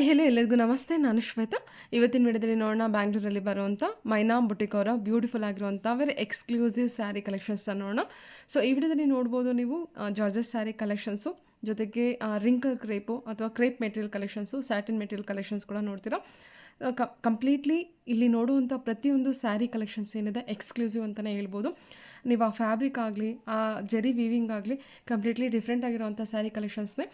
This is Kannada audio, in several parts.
ಹೆಲೋ ಎಲ್ಲರಿಗೂ ನಮಸ್ತೆ. ನಾನು ಶ್ವೇತಾ. ಇವತ್ತಿನ ವಿಡಿಯೋದಲ್ಲಿ ನೋಡೋಣ ಬ್ಯಾಂಗ್ಳೂರಲ್ಲಿ ಬರುವಂಥ ಮೈನಾ ಬುಟಿಕ್ ಅವರ ಬ್ಯೂಟಿಫುಲ್ ಆಗಿರುವಂಥ ವೆರಿ ಎಕ್ಸ್ಕ್ಲೂಸಿವ್ ಸ್ಯಾರಿ ಕಲೆಕ್ಷನ್ಸ್ನ ನೋಡೋಣ. ಸೊ ಈ ವಿಡಿಯೋದಲ್ಲಿ ನೋಡ್ಬೋದು ನೀವು ಜಾರ್ಜಸ್ ಸ್ಯಾರಿ ಕಲೆಕ್ಷನ್ಸು, ಜೊತೆಗೆ ರಿಂಕಲ್ ಕ್ರೇಪು ಅಥವಾ crepe material collections, satin material collections ಕೂಡ ನೋಡ್ತೀರಾ. ಕಂಪ್ಲೀಟ್ಲಿ ಇಲ್ಲಿ ನೋಡುವಂಥ ಪ್ರತಿಯೊಂದು ಸ್ಯಾರಿ ಕಲೆಕ್ಷನ್ಸ್ ಏನಿದೆ ಎಕ್ಸ್ಕ್ಲೂಸಿವ್ ಅಂತಲೇ ಹೇಳ್ಬೋದು. ನೀವು ಆ ಫ್ಯಾಬ್ರಿಕ್ ಆಗಲಿ, ಆ ಜರಿ ವೀವಿಂಗ್ ಆಗಲಿ ಕಂಪ್ಲೀಟ್ಲಿ ಡಿಫ್ರೆಂಟ್ ಆಗಿರೋವಂಥ ಸ್ಯಾರಿ ಕಲೆಕ್ಷನ್ಸ್ನೇ.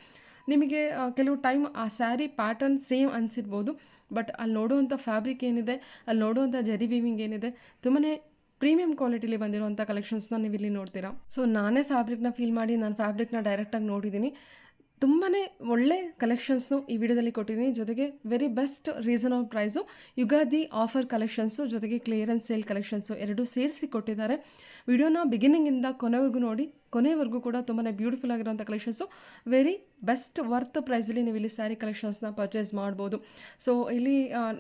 ನಿಮಗೆ ಕೆಲವು ಟೈಮ್ ಆ ಸ್ಯಾರಿ ಪ್ಯಾಟರ್ನ್ ಸೇಮ್ ಅನಿಸಿರ್ಬೋದು, ಬಟ್ ಅಲ್ಲಿ ನೋಡುವಂಥ ಫ್ಯಾಬ್ರಿಕ್ ಏನಿದೆ, ಅಲ್ಲಿ ನೋಡುವಂಥ ಜರಿ ವೀವಿಂಗ್ ಏನಿದೆ, ತುಂಬಾ ಪ್ರೀಮಿಯಂ ಕ್ವಾಲಿಟಿಲಿ ಬಂದಿರುವಂಥ ಕಲೆಕ್ಷನ್ಸ್ನ ನೀವು ಇಲ್ಲಿ ನೋಡ್ತೀರಾ. ಸೊ ನಾನೇ ಫ್ಯಾಬ್ರಿಕ್ನ ಫೀಲ್ ಮಾಡಿ ನಾನು ಫ್ಯಾಬ್ರಿಕ್ನ ಡೈರೆಕ್ಟಾಗಿ ನೋಡಿದ್ದೀನಿ. ತುಂಬಾ ಒಳ್ಳೆ ಕಲೆಕ್ಷನ್ಸ್ನು ಈ ವಿಡಿಯೋದಲ್ಲಿ ಕೊಟ್ಟಿದ್ದೀನಿ. ಜೊತೆಗೆ very best reasonable price, Ugadi offer collections, ಜೊತೆಗೆ ಕ್ಲಿಯರೆನ್ಸ್ ಸೇಲ್ ಕಲೆಕ್ಷನ್ಸು ಎರಡೂ ಸೇರಿಸಿ ಕೊಟ್ಟಿದ್ದಾರೆ. ವಿಡಿಯೋನ ಬಿಗಿನಿಂಗಿಂದ ಕೊನೆವರೆಗೂ ನೋಡಿ, ಕೊನೆವರೆಗೂ ಕೂಡ ತುಂಬಾ ಬ್ಯೂಟಿಫುಲ್ ಆಗಿರೋಂಥ ಕಲೆಕ್ಷನ್ಸು, ವೆರಿ ಬೆಸ್ಟ್ ವರ್ತ್ ಪ್ರೈಸಲ್ಲಿ ನೀವು ಇಲ್ಲಿ ಸ್ಯಾರಿ ಕಲೆಕ್ಷನ್ಸ್ನ ಪರ್ಚೇಸ್ ಮಾಡ್ಬೋದು. ಸೊ ಇಲ್ಲಿ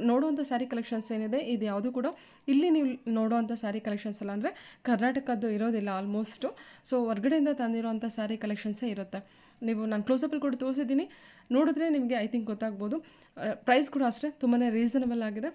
ನೋಡುವಂಥ ಸ್ಯಾರಿ ಕಲೆಕ್ಷನ್ಸ್ ಏನಿದೆ, ಇದು ಯಾವುದು ಕೂಡ ಇಲ್ಲಿ ನೀವು ನೋಡುವಂಥ ಸ್ಯಾರಿ ಕಲೆಕ್ಷನ್ಸ್ ಅಲ್ಲ, ಅಂದರೆ ಕರ್ನಾಟಕದ್ದು ಇರೋದಿಲ್ಲ ಆಲ್ಮೋಸ್ಟು. ಸೊ ಹೊರ್ಗಡೆಯಿಂದ ತಂದಿರೋವಂಥ ಸ್ಯಾರಿ ಕಲೆಕ್ಷನ್ಸೇ ಇರುತ್ತೆ. ನೀವು ನಾನು ಕ್ಲೋಸಪ್ಪಲ್ಲಿ ಕೂಡ ತೋರಿಸಿದ್ದೀನಿ, ನೋಡಿದ್ರೆ ನಿಮಗೆ ಐ ಥಿಂಕ್ ಗೊತ್ತಾಗ್ಬೋದು. ಪ್ರೈಸ್ ಕೂಡ ಅಷ್ಟೇ ತುಂಬಾ ರೀಸನಬಲ್ ಆಗಿದೆ,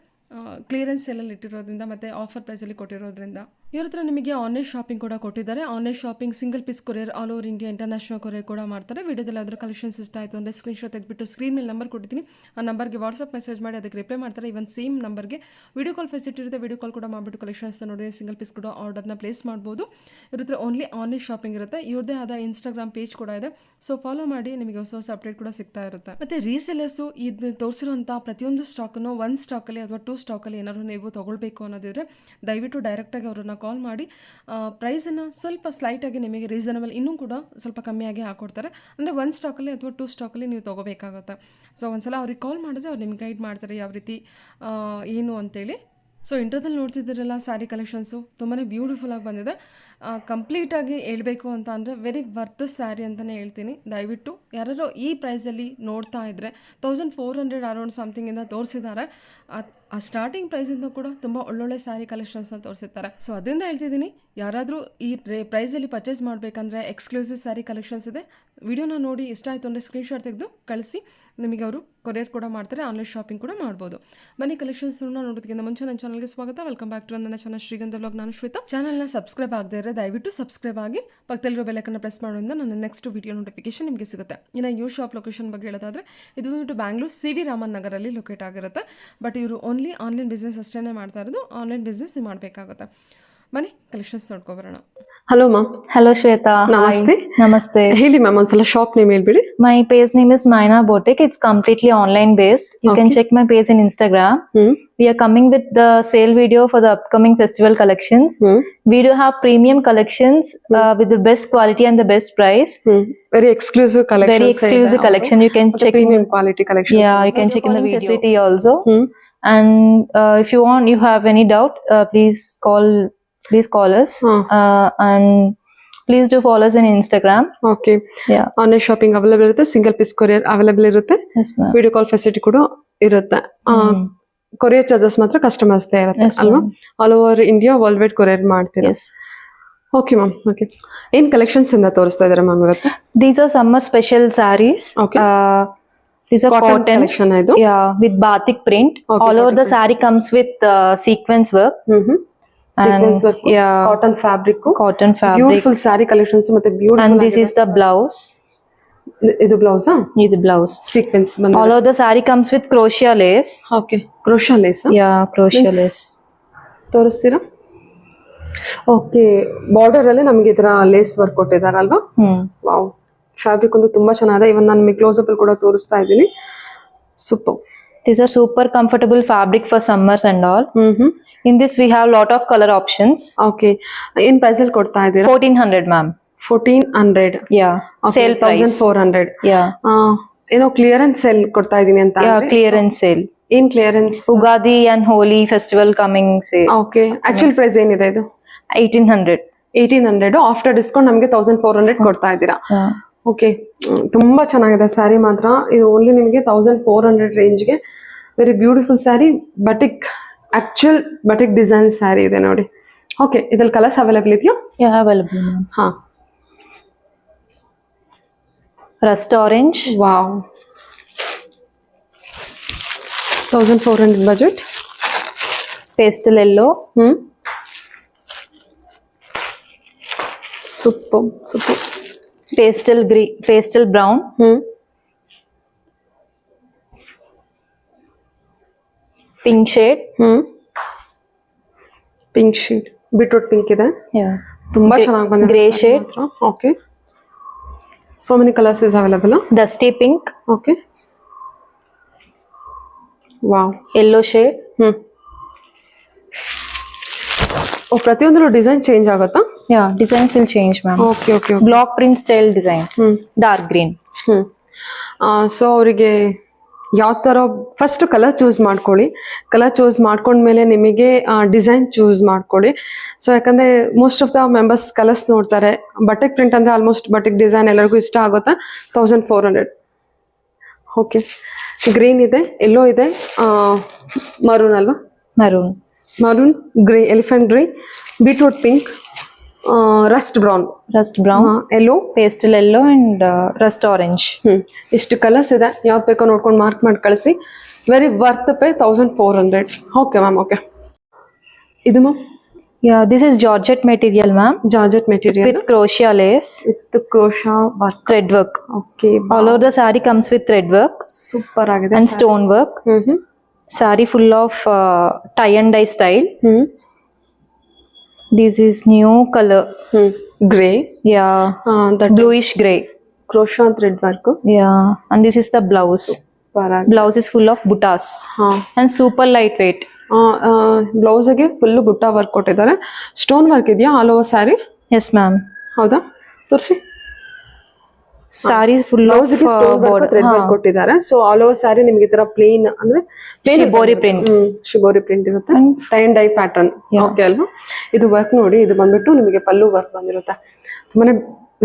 ಕ್ಲಿಯರೆನ್ಸ್ ಸೇಲಲ್ಲಿ ಇಟ್ಟಿರೋದ್ರಿಂದ ಮತ್ತು ಆಫರ್ ಪ್ರೈಸಲ್ಲಿ ಕೊಟ್ಟಿರೋದ್ರಿಂದ. ಇವ್ರ ಹತ್ರ ನಿಮಗೆ ಆನ್ಲೈನ್ ಶಾಪಿಂಗ್ ಕೂಡ ಕೊಟ್ಟಿದ್ದಾರೆ. Online shopping single piece courier all over India international courier ಕೂಡ ಮಾಡ್ತಾರೆ. ವಿಡಿಯೋದಲ್ಲಿ ಅದರ ಕಲೆಕ್ಷನ್ಸ್ ಇಷ್ಟ ಆಯಿತು ಅಂದರೆ ಸ್ಕ್ರೀನ್ಶಾಟ್ ತೆಗೆದುಬಿಟ್ಟು ಸ್ಕ್ರೀನ್ ಮೇಲೆ ನಂಬರ್ ಕೊಟ್ಟಿದ್ದೀನಿ, ಆ ನಂಬರ್ಗೆ ವಾಟ್ಸಪ್ ಮೆಸೇಜ್ ಮಾಡಿ ಅದಕ್ಕೆ ರಿಪ್ಲೈ ಮಾಡ್ತಾರೆ. ಇವನ್ ಸೇಮ್ ನಂಬರ್ಗೆ ವಿಡಿಯೋ ಕಾಲ್ ಫೆಸಿಲಿಟಿ ಇರುತ್ತೆ, ವಿಡಿಯೋ ಕಾಲ್ ಕೂಡ ಮಾಡಿಬಿಟ್ಟು ಕಲೆಕ್ಷನ್ಸ್ನ ನೋಡಿ ಸಿಂಗಲ್ ಪೀಸ್ ಕೂಡ ಆರ್ಡರ್ನ ಪ್ಲೇಸ್ ಮಾಡ್ಬೋದು. ಇವ್ರ ಹತ್ರ ಓನ್ಲಿ ಆನ್ಲೈನ್ ಶಾಪಿಂಗ್ ಇರುತ್ತೆ. ಇವ್ರದ್ದೇ ಆದ ಇನ್ಸ್ಟಾಗ್ರಾಮ್ ಪೇಜ್ ಕೂಡ ಇದೆ, ಸೊ ಫಾಲೋ ಮಾಡಿ, ನಿಮಗೆ ಹೊಸ ಹೊಸ ಅಪ್ಡೇಟ್ ಕೂಡ ಸಿಗ್ತಾ ಇರುತ್ತೆ. ಮತ್ತು ರೀಸೆಲರ್ಸು ಇದು ತೋರಿಸಿರುವಂಥ ಪ್ರತಿಯೊಂದು ಸ್ಟಾಕನ್ನು ಒಂದು ಸ್ಟಾಕಲ್ಲಿ ಅಥವಾ 2 ಸ್ಟಾಕಲ್ಲಿ ಏನಾದರೂ ನೀವು ತೊಗೊಳ್ಬೇಕು ಅನ್ನೋದಿದ್ರೆ ದಯವಿಟ್ಟು ಡೈರೆಕ್ಟಾಗಿ ಅವ್ರನ್ನ ಕಾಲ್ ಮಾಡಿ ಪ್ರೈಸನ್ನು ಸ್ವಲ್ಪ ಸ್ಲೈಟಾಗಿ ನಿಮಗೆ ರೀಸನಬಲ್ ಇನ್ನೂ ಕೂಡ ಸ್ವಲ್ಪ ಕಮ್ಮಿಯಾಗಿ ಹಾಕ್ಕೊಡ್ತಾರೆ. ಅಂದರೆ 1 ಸ್ಟಾಕಲ್ಲಿ ಅಥವಾ 2 ಸ್ಟಾಕಲ್ಲಿ ನೀವು ತೊಗೋಬೇಕಾಗುತ್ತೆ. ಸೊ ಒಂದ್ಸಲ ಅವ್ರಿಗೆ ಕಾಲ್ ಮಾಡಿದ್ರೆ ಅವ್ರು ನಿಮ್ಗೆ ಗೈಡ್ ಮಾಡ್ತಾರೆ ಯಾವ ರೀತಿ ಏನು ಅಂತೇಳಿ. ಸೊ ಇಂಟ್ರದಲ್ಲಿ ನೋಡ್ತಿದ್ದೀರಲ್ಲ ಸ್ಯಾರಿ ಕಲೆಕ್ಷನ್ಸು ತುಂಬಾ ಬ್ಯೂಟಿಫುಲ್ಲಾಗಿ ಬಂದಿದೆ. ಕಂಪ್ಲೀಟಾಗಿ ಹೇಳ್ಬೇಕು ಅಂತ ಅಂದರೆ ವೆರಿ ವರ್ತ್ ಸ್ಯಾರಿ ಅಂತಲೇ ಹೇಳ್ತೀನಿ. ದಯವಿಟ್ಟು ಯಾರಾದರೂ ಈ ಪ್ರೈಸಲ್ಲಿ ನೋಡ್ತಾ ಇದ್ದರೆ 1400 ಅರೌಂಡ್ ಸಮಥಿಂಗಿಂದ ತೋರಿಸಿದ್ದಾರೆ. ಆ ಸ್ಟಾರ್ಟಿಂಗ್ ಪ್ರೈಸಿಂದ ಕೂಡ ತುಂಬ ಒಳ್ಳೊಳ್ಳೆ ಸ್ಯಾರಿ ಕಲೆಕ್ಷನ್ಸ್ನ ತೋರಿಸಿರ್ತಾರೆ. ಸೊ ಅದರಿಂದ ಹೇಳ್ತಿದ್ದೀನಿ, ಯಾರಾದರೂ ಈ ಪ್ರೈಸಲ್ಲಿ ಪರ್ಚೇಸ್ ಮಾಡಬೇಕಂದ್ರೆ ಎಕ್ಸ್ಕ್ಲೂಸಿವ್ ಸ್ಯಾರಿ ಕಲೆಕ್ಷನ್ಸ್ ಇದೆ. ವಿಡಿಯೋನ ನೋಡಿ ಇಷ್ಟ ಆಯಿತು ಅಂದರೆ ಸ್ಕ್ರೀನ್ಶಾಟ್ ತೆಗೆದು ಕಳಿಸಿ, ನಿಮಗೆ ಅವರು ಕೊರಿಯರ್ ಕೂಡ ಮಾಡ್ತಾರೆ, ಆನ್ಲೈನ್ ಶಾಪಿಂಗ್ ಕೂಡ ಮಾಡ್ಬೋದು. ಬನ್ನಿ ಕಲೆಕ್ಷನ್ಸ್ನ ನೋಡೋದಕ್ಕಿಂತ ಮುಂಚೆ ನನ್ನ ಚಾನಲ್ಗೆ ಸ್ವಾಗತ. ವೆಲ್ಕಮ್ ಬ್ಯಾಕ್ ಟು ನನ್ನ ಚಾನಲ್ ಶ್ರೀಗಂಧ ವ್ಲಾಗ್. ನಾನು ಶ್ವೇತಾ. ಚಾನಲ್ನ ಸಬ್ಸ್ಕ್ರೈಬ್ ಆಗದೇ ಇದ್ದರೆ ದಯವಿಟ್ಟು ಸಬ್ಸ್ಕ್ರೈಬ್ ಆಗಿ, ಪಕ್ಕದಲ್ಲಿರೋ ಬೆಲ್ಲೈಕನ್ನ ಪ್ರೆಸ್ ಮಾಡೋದ್ರಿಂದ ನನ್ನ ನೆಕ್ಸ್ಟ್ ವಿಡಿಯೋ ನೋಟಿಫಿಕೇಶನ್ ನಿಮಗೆ ಸಿಗುತ್ತೆ. ಇನ್ನು ಯೂ ಶಾಪ್ ಲೊಕೇಶನ್ ಬಗ್ಗೆ ಹೇಳೋದಾದರೆ ಇದು ಬಂದ್ಬಿಟ್ಟು ಬ್ಯಾಂಗ್ಳೂರ್ CV ರಾಮನ್ ನಗರಲ್ಲಿ ಲೊಕೇಟ್ ಆಗಿರುತ್ತೆ. ಬಟ್ ಇವರು ಓನ್ಲಿ ಆನ್ಲೈನ್ ಬಿಸ್ನೆಸ್ ಅಷ್ಟೇ ಮಾಡ್ತಾ ಇರೋದು. ಆನ್ಲೈನ್ ಬಿಸ್ನೆಸ್ ನೀವು ಮಾಡಬೇಕಾಗುತ್ತೆ. ಬನ್ನಿ ಕಲೆಕ್ಷನ್ಸ್ ನೋಡ್ಕೊಬರೋಣ. Hello ma'am. Hello Shweta. ನಮಸ್ತೆ. Hi. Namaste. ಹೇಳಿ ಮ್ಯಾಮ್, ಒಂದ್ಸಲ ಶಾಪ್ ನೇಮ್ ಹೇಳ್ಬಿಡಿ. My page name is Maina Boutique. It's completely online based. You can check my page in Instagram. We are coming with the sale video for the upcoming festival collections. We do have premium collections with the best quality and the best price. Very exclusive collection. Very exclusive collection. You can check premium quality collection. Yeah, you can check in the facility also. And if you want, you have any doubt, please call us. And please do follow us on Instagram. Okay. Yeah. Online shopping available ಇರುತ್ತೆ, ಸಿಂಗಲ್ ಪೀಸ್ ಕೊರಿಯರ್ ಅವೈಲೇಬಲ್ ಇರುತ್ತೆ, Yes ma'am. Video call facility ಕೂಡ ಇರುತ್ತೆ. ಕೊರಿಯರ್ ಚಾರ್ಜಸ್ ಮಾತ್ರ ಕಸ್ಟಮರ್ಸ್ ಇರುತ್ತೆ Yes, ಅಲ್ವಾ? ma'am. All over India world wide courier ಮಾಡ್ತೀರಾ? Yes. Okay ma'am. ಓಕೆ, ಏನ್ ಕಲೆಕ್ಷನ್ಸ್ ಇಂದ ತೋರಿಸ್ತಾ ಇದ್ದಾರೆ ಮ್ಯಾಮ್ ಇವತ್ತು? These are summer special sarees. Okay. These are cotton cotton. Collection ಇದು. Yeah, with batik print. Okay, All over batik the saree comes with sequence work. Sequence work, yeah, cotton fabric, cotton fabric. Beautiful saree collections ಮತ್ತೆ beautiful. And this is the blouse. ಇದು blouse. This is the blouse. Sequence All ಬಂದಿದೆ. over the saree comes with crochet lace. Okay, crochet lace. Yeah, crochet Means- lace. ತೋರಿಸ್ತೀರಾ? ಓಕೆ, ಬಾರ್ಡರ್ ಅಲ್ಲಿ ನಮಗೆ ಇದರ ಲೇಸ್ ವರ್ಕ್ ಕೊಟ್ಟಿದಾರಲ್ವಾ? ವಾವ್, ಫ್ಯಾಬ್ರಿಕ್ ಒಂದು ತುಂಬಾ ಚೆನ್ನಾಗಿದೆ. ಇವನ್ ನಾನು ನಿಮಗೆ ಕ್ಲೋಸ್ ಅಪ್ ಅಲ್ಲಿ ಕೂಡ ತೋರಿಸ್ತಾ ಇದ್ದೀನಿ. Super. These are super comfortable fabric for summers and all. In this we have lot of color options. Okay, ಏನ್ ಪ್ರೈಸ್ ಅಲ್ಲಿ ಕೊಡ್ತಾ ಇದ್ದೀರಾ? 1400 ma'am. 1400. Yeah, sale price. 1400. Yeah. ಏನೋ ಕ್ಲಿಯರೆನ್ಸ್ ಸೇಲ್ ಕೊಡ್ತಾ ಇದೀನಿ ಅಂತ. Yeah, clearance sale. ಏನ್ clearance? Ugadi and Holi festival coming sale. Okay, actual price ಏನಿದೆ ಇದು? 1800. 1800. ಆಫ್ಟರ್ ಡಿಸ್ಕೌಂಟ್ ನಮಗೆ 1400 ಕೊಡ್ತಾ ಇದ್ದೀರಾ? Yeah. ಓಕೆ, ತುಂಬಾ ಚೆನ್ನಾಗಿದೆ ಸ್ಯಾರಿ ಮಾತ್ರ. ಇದು ಓನ್ಲಿ ನಿಮಗೆ 1400 ರೇಂಜ್ಗೆ very beautiful saree. Batik, actual batik design saree ಇದೆ ನೋಡಿ. ಓಕೆ, ಇದ್ರಲ್ಲಿ ಕಲರ್ಸ್ ಅವೈಲೇಬಲ್ ಇದೆಯಾ? Yeah, available ma'am. ಹಾ, Rust orange. Wow, 1400 budget. Pastel yellow. Super. Pastel green, pastel brown. Pink shade. Pink shade, beetroot pink ಇದೆ. Yeah. ತುಂಬಾ ಚೆನ್ನಾಗಿ ಬಂದಿದೆ. Grey shade. Okay. So many colors is available. Dusty pink. Okay. Wow. Yellow shade. ಪ್ರತಿಯೊಂದರ ಡಿಸೈನ್ ಚೇಂಜ್ ಆಗುತ್ತಾ? Yeah, designs will change, ma'am. Okay. Block print style designs. Dark green. So ಅವರಿಗೆ ಯಾವ ಥರ ಫಸ್ಟ್ ಕಲರ್ ಚೂಸ್ ಮಾಡ್ಕೊಳ್ಳಿ. ಕಲರ್ ಚೂಸ್ ಮಾಡ್ಕೊಂಡ್ಮೇಲೆ ನಿಮಗೆ ಡಿಸೈನ್ ಚೂಸ್ ಮಾಡ್ಕೊಳ್ಳಿ. ಸೊ ಯಾಕಂದರೆ most of the members colours ನೋಡ್ತಾರೆ. ಬಟೆಕ್ ಪ್ರಿಂಟ್ ಅಂದರೆ ಆಲ್ಮೋಸ್ಟ್ ಬಟೆಕ್ ಡಿಸೈನ್ ಎಲ್ಲರಿಗೂ ಇಷ್ಟ ಆಗುತ್ತೆ. 1400. ಓಕೆ. ಗ್ರೀನ್ ಇದೆ, ಎಲ್ಲೋ ಇದೆ, ಮರೂನ್ ಅಲ್ವಾ? Maroon, grey, elephant grey, beetroot pink, rust brown, yellow, pastel yellow and rust orange. ಇಷ್ಟು ಕಲರ್ಸ್ ಇದೆ. ಯಾವ್ದು ಬೇಕೋ ನೋಡ್ಕೊಂಡು ಮಾರ್ಕ್ ಮಾಡಿ ಕಳಿಸಿ. Very worth pay 1400. Okay ma'am. Okay. ಇದು ma'am? Yeah, this is Georgette material, ma'am. Georgette material With crochet lace. With crochet work. Thread work. Okay. All over the saree comes with thread work super ಆಗಿದೆ. and stone work. Saree full of tie and dye style. This is new color. Grey. Yeah. That Bluish gray. Crochet thread work. Yeah. And this is the blouse. Super ಆಗಿದೆ. Blouse is full of buttas and super lightweight. ಬ್ಲೌಸ್ಗೆ ಫುಲ್ಲು ಬುಟ್ಟ ವರ್ಕ್ ಕೊಟ್ಟಿದ್ದಾರೆ. ಸ್ಟೋನ್ ವರ್ಕ್ ಇದೆಯಾ all over saree? Yes, ma'am. ಹೌದಾ? ತೋರಿಸಿ. Saree is full of ಬ್ಲೌಸ್ಗೆ ಸ್ಟೋನ್ ವರ್ಕ್ ಥ್ರೆಡ್ ವರ್ಕ್ ಕೊಟ್ಟಿದ್ದಾರೆ. ಸೊ ಆಲ್ ಓವರ್ ಸ್ಯಾರಿ ನಿಮ್ಗೆ ಈ ತರ ಪ್ಲೇನ್ ಅಂದ್ರೆ Shibori print. ಶಿಬೋರಿ ಪ್ರಿಂಟ್ ಇರುತ್ತೆ. Tie and dye pattern. Okay ಅಲ್ವಾ? ಇದು ವರ್ಕ್ ನೋಡಿ, ಇದು ಬಂದ್ಬಿಟ್ಟು ನಿಮಗೆ ಪಲ್ಲು ವರ್ಕ್ ಬಂದಿರುತ್ತೆ. ತುಂಬಾನೇ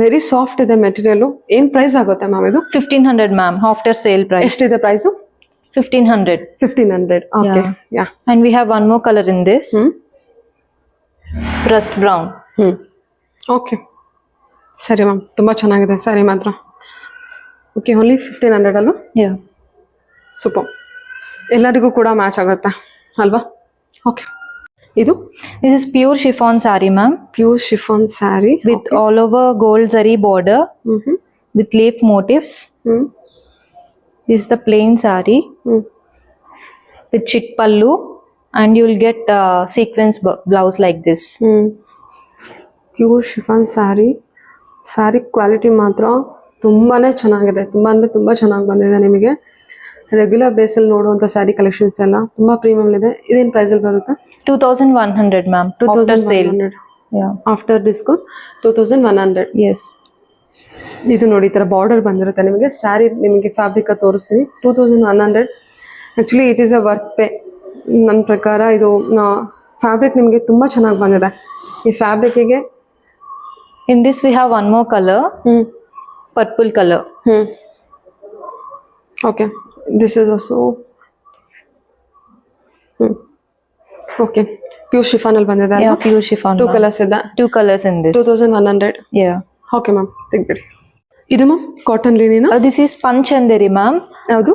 ವೆರಿ ಸಾಫ್ಟ್ ಇದೆ ಮೆಟೀರಿಯಲ್. ಏನ್ ಪ್ರೈಸ್ ಆಗುತ್ತೆ ಮ್ಯಾಮ್ ಇದು? 1500, ma'am. After sale price. ಎಷ್ಟಿದೆ price? 1500. 1500. Okay. Yeah. And we have one more color in this. Rust brown. Okay. ಸರಿ ಮ್ಯಾಮ್, ತುಂಬ ಚೆನ್ನಾಗಿದೆ ಸ್ಯಾರಿ ಮಾತ್ರ. ಓಕೆ. ಓನ್ಲಿ 1500 ಅಲ್ವಾ? Yeah. ಸೂಪರ್. ಎಲ್ಲರಿಗೂ ಕೂಡ ಮ್ಯಾಚ್ ಆಗುತ್ತೆ ಅಲ್ವಾ? ಓಕೆ. ಇದು This is pure chiffon saree, ma'am. Pure chiffon sari With all over gold zari border with leaf motifs. This is the plain saree with chit pallu, and you will get sequence blouse like this. Pure chiffon sari quality ಮಾತ್ರ ತುಂಬಾ ಚೆನ್ನಾಗಿದೆ. ತುಂಬ ಅಂದರೆ ತುಂಬ ಚೆನ್ನಾಗಿ ಬಂದಿದೆ. ನಿಮಗೆ ರೆಗ್ಯುಲರ್ ಬೇಸಲ್ಲಿ ನೋಡುವಂಥ ಸ್ಯಾರಿ ಕಲೆಕ್ಷನ್ಸ್ ಎಲ್ಲ ತುಂಬ ಪ್ರೀಮಿಯಮ್ ಇದೆ. ಇದೇನು ಪ್ರೈಸಲ್ಲಿ ಬರುತ್ತೆ? 2100, ma'am. After sale. 2100. Yeah. After discount 2100. Yes. ಇದು ನೋಡಿ ಈ ಥರ ಬಾರ್ಡರ್ ಬಂದಿರುತ್ತೆ ನಿಮಗೆ. ಸ್ಯಾರಿ ನಿಮಗೆ ಫ್ಯಾಬ್ರಿಕ್ ತೋರಿಸ್ತೀನಿ. 2100. Actually it is a worth pay ನನ್ನ ಪ್ರಕಾರ. ಇದು ಫ್ಯಾಬ್ರಿಕ್ ನಿಮಗೆ ತುಂಬ ಚೆನ್ನಾಗಿ ಬಂದಿದೆ. ಈ ಫ್ಯಾಬ್ರಿಕ್ಕಿಗೆ In this we have one more color. Purple color. Okay. This is also okay. Pure ಶಿಫಾನಲ್ಲಿ ಬಂದಿದೆ. Yeah, pure chiffon. Two ma'am. Colours ಇದೆ. 2 colors in this. 2100. Yeah. Okay ma'am, ತೆಗ್ಬಿಡಿ. ಇದು ಮ್ಯಾಮ್ ಕಾಟನ್ ಲಿನಿನ? This is Spanchanderi, ma'am. ಯಾವುದು?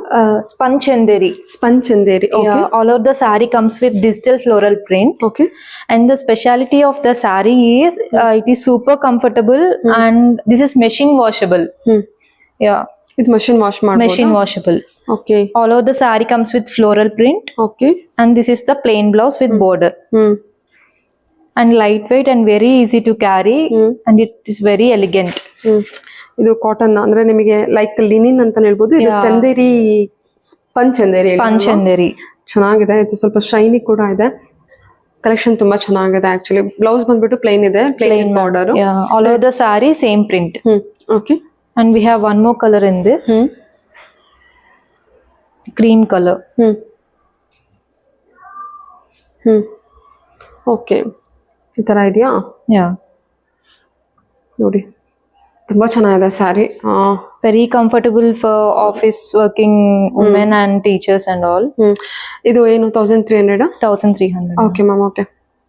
Spanchanderi. Sponge Chanderi. Okay. Yeah, all over the saree comes with digital floral print. Okay. And the speciality of the saree is it is super comfortable and this is machine washable. Yeah, ಇದು ಮಷಿನ್ ವಾಶ್ ಮಾಡಿ. machine washable. Okay. All over the saree comes with floral print, okay. and this is the plain blouse with border. And lightweight and very easy to carry, and it is very elegant. ಇದು ಕಾಟನ್ ಅಂದ್ರೆ ನಿಮಗೆ ಲೈಕ್ ಲಿನಿನ್ ಅಂತ ಹೇಳ್ಬೋದು. ಇದು Yeah. Chanderi, sponge Chanderi. Spanchanderi. ಚೆನ್ನಾಗಿದೆ. ಇದು ಸ್ವಲ್ಪ ಶೈನಿ ಕೂಡ ಇದೆ. ಕಲೆಕ್ಷನ್ ತುಂಬಾ ಚೆನ್ನಾಗಿದೆ. ಆಕ್ಚುಲಿ ಬ್ಲೌಸ್ ಬಂದ್ಬಿಟ್ಟು ಪ್ಲೇನ್ ಇದೆ, plane border. Yeah, all over the saree same print. Okay. And we have one more color in this. Cream color. Okay. ಈ ತರ ಇದೆಯಾ? Yeah. ನೋಡಿ ತುಂಬಾ ಚೆನ್ನಾಗಿದೆ sari. Very comfortable for office working women and teachers and all. ಇದು ಏನು 1300? 1300. Okay ma'am. ಓಕೆ.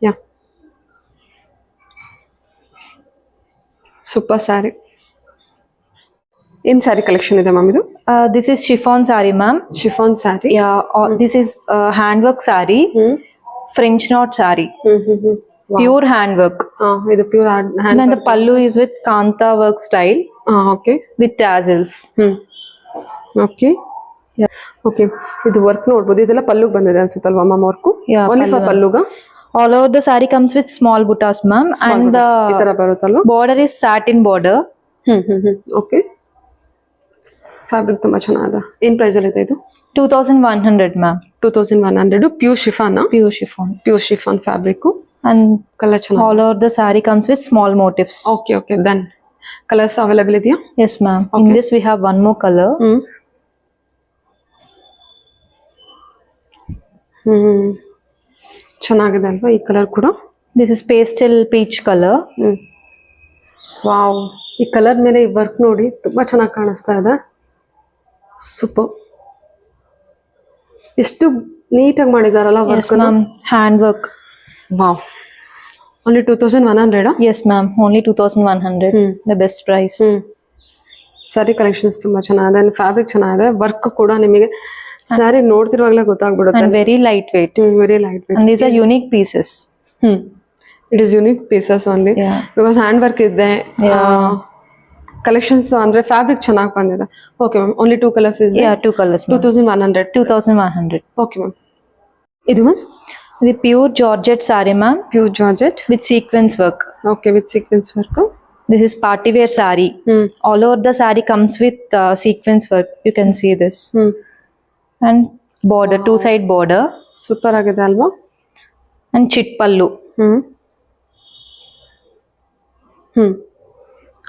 ಯಾ. ಸೂಪರ್ ಸ್ಯಾರಿ. ಏನ್ ಸ್ಯಾರಿ ಕಲೆಕ್ಷನ್ ಇದೆ ಮ್ಯಾಮ್ ಇದು? This is chiffon saree, ma'am. Chiffon sari. Yeah, this is handwork saree, French knot saree, pure handwork. ಇದು pure And hand. then the pallu is with kanta work style okay. with tassels. Okay okay. ಇದು ವರ್ಕ್ ನೋಡ್ಬೋದು, ಇದೆಲ್ಲ ಪಲ್ಲುಗ್ ಬಂದಿದೆ ಅನ್ಸುತ್ತಲ್ವಾ ma'am work? Yeah, only for ಪಲ್ಲುಗ? All over the saree comes with small buttas, ma'am. And ಈ ತರ the ಬರುತ್ತಲ್ವಾ? border is satin border. Okay. Fabric ತುಂಬಾ ಚೆನ್ನಾಗಿದೆ. ಏನ್ ಪ್ರೈಸ್ ಅಲ್ಲಿ ಇದೆ ಇದು? 2100, ma'am. 2100. Pure chiffon. Pure chiffon. Pure chiffon fabric. And colour ಚೆನ್ನಾಗಿ. all over the saree comes with small motifs. Okay okay. Then colours available ಇದೆಯಾ? Yes, ma'am. In this we have one more color. ಚೆನ್ನಾಗಿದೆ ಅಲ್ವಾ ಈ ಕಲರ್ ಕೂಡ? This is pastel peach color. Wow, ಈ ಕಲರ್ ಮೇಲೆ ಈ ವರ್ಕ್ ನೋಡಿ ತುಂಬಾ ಚೆನ್ನಾಗಿ ಕಾಣಿಸ್ತಾ ಇದೆ. ಸೂಪರ್. ಎಷ್ಟು ನೀಟಾಗಿ ಮಾಡಿದಾರಲ್ಲ Yes, work. ma'am. Handwork. Wow. Only 2100? Yes, ma'am. Only 2100. The best price. Sari collections ತುಂಬಾ ಚೆನ್ನಾಗಿದೆ, ಫ್ಯಾಬ್ರಿಕ್ ಚೆನ್ನಾಗಿದೆ, ವರ್ಕ್ ಕೂಡ ನಿಮಗೆ ಸ್ಯಾರಿ ನೋಡ್ತಿರುವಾಗಲೇ ಗೊತ್ತಾಗ್ಬಿಡುತ್ತೆ. And very lightweight. Very lightweight. And these are unique pieces. It is unique pieces only. Yeah. Because hand work ಇದೆ. ಕಲೆಕ್ಷನ್ಸ್ ಅಂದ್ರೆ ಫ್ಯಾಬ್ರಿಕ್ ಚೆನ್ನಾಗಿ ಬಂದಿದೆ. Okay ma'am. ಓನ್ಲಿ 2 ಕಲರ್ಸ್ ಇದೆ. Yeah, 2 colors, ma'am. 2100. 2100. Okay ma'am. ಇದು ma'am The pure georgette saree, ma'am, pure georgette. with sequence work. Okay, with sequence work. This is party wear saree. All over the saree comes with sequence work. You can see this. And border, 2-side border. Super ಆಗಿದೆ ಅಲ್ವಾ? And chit pallu.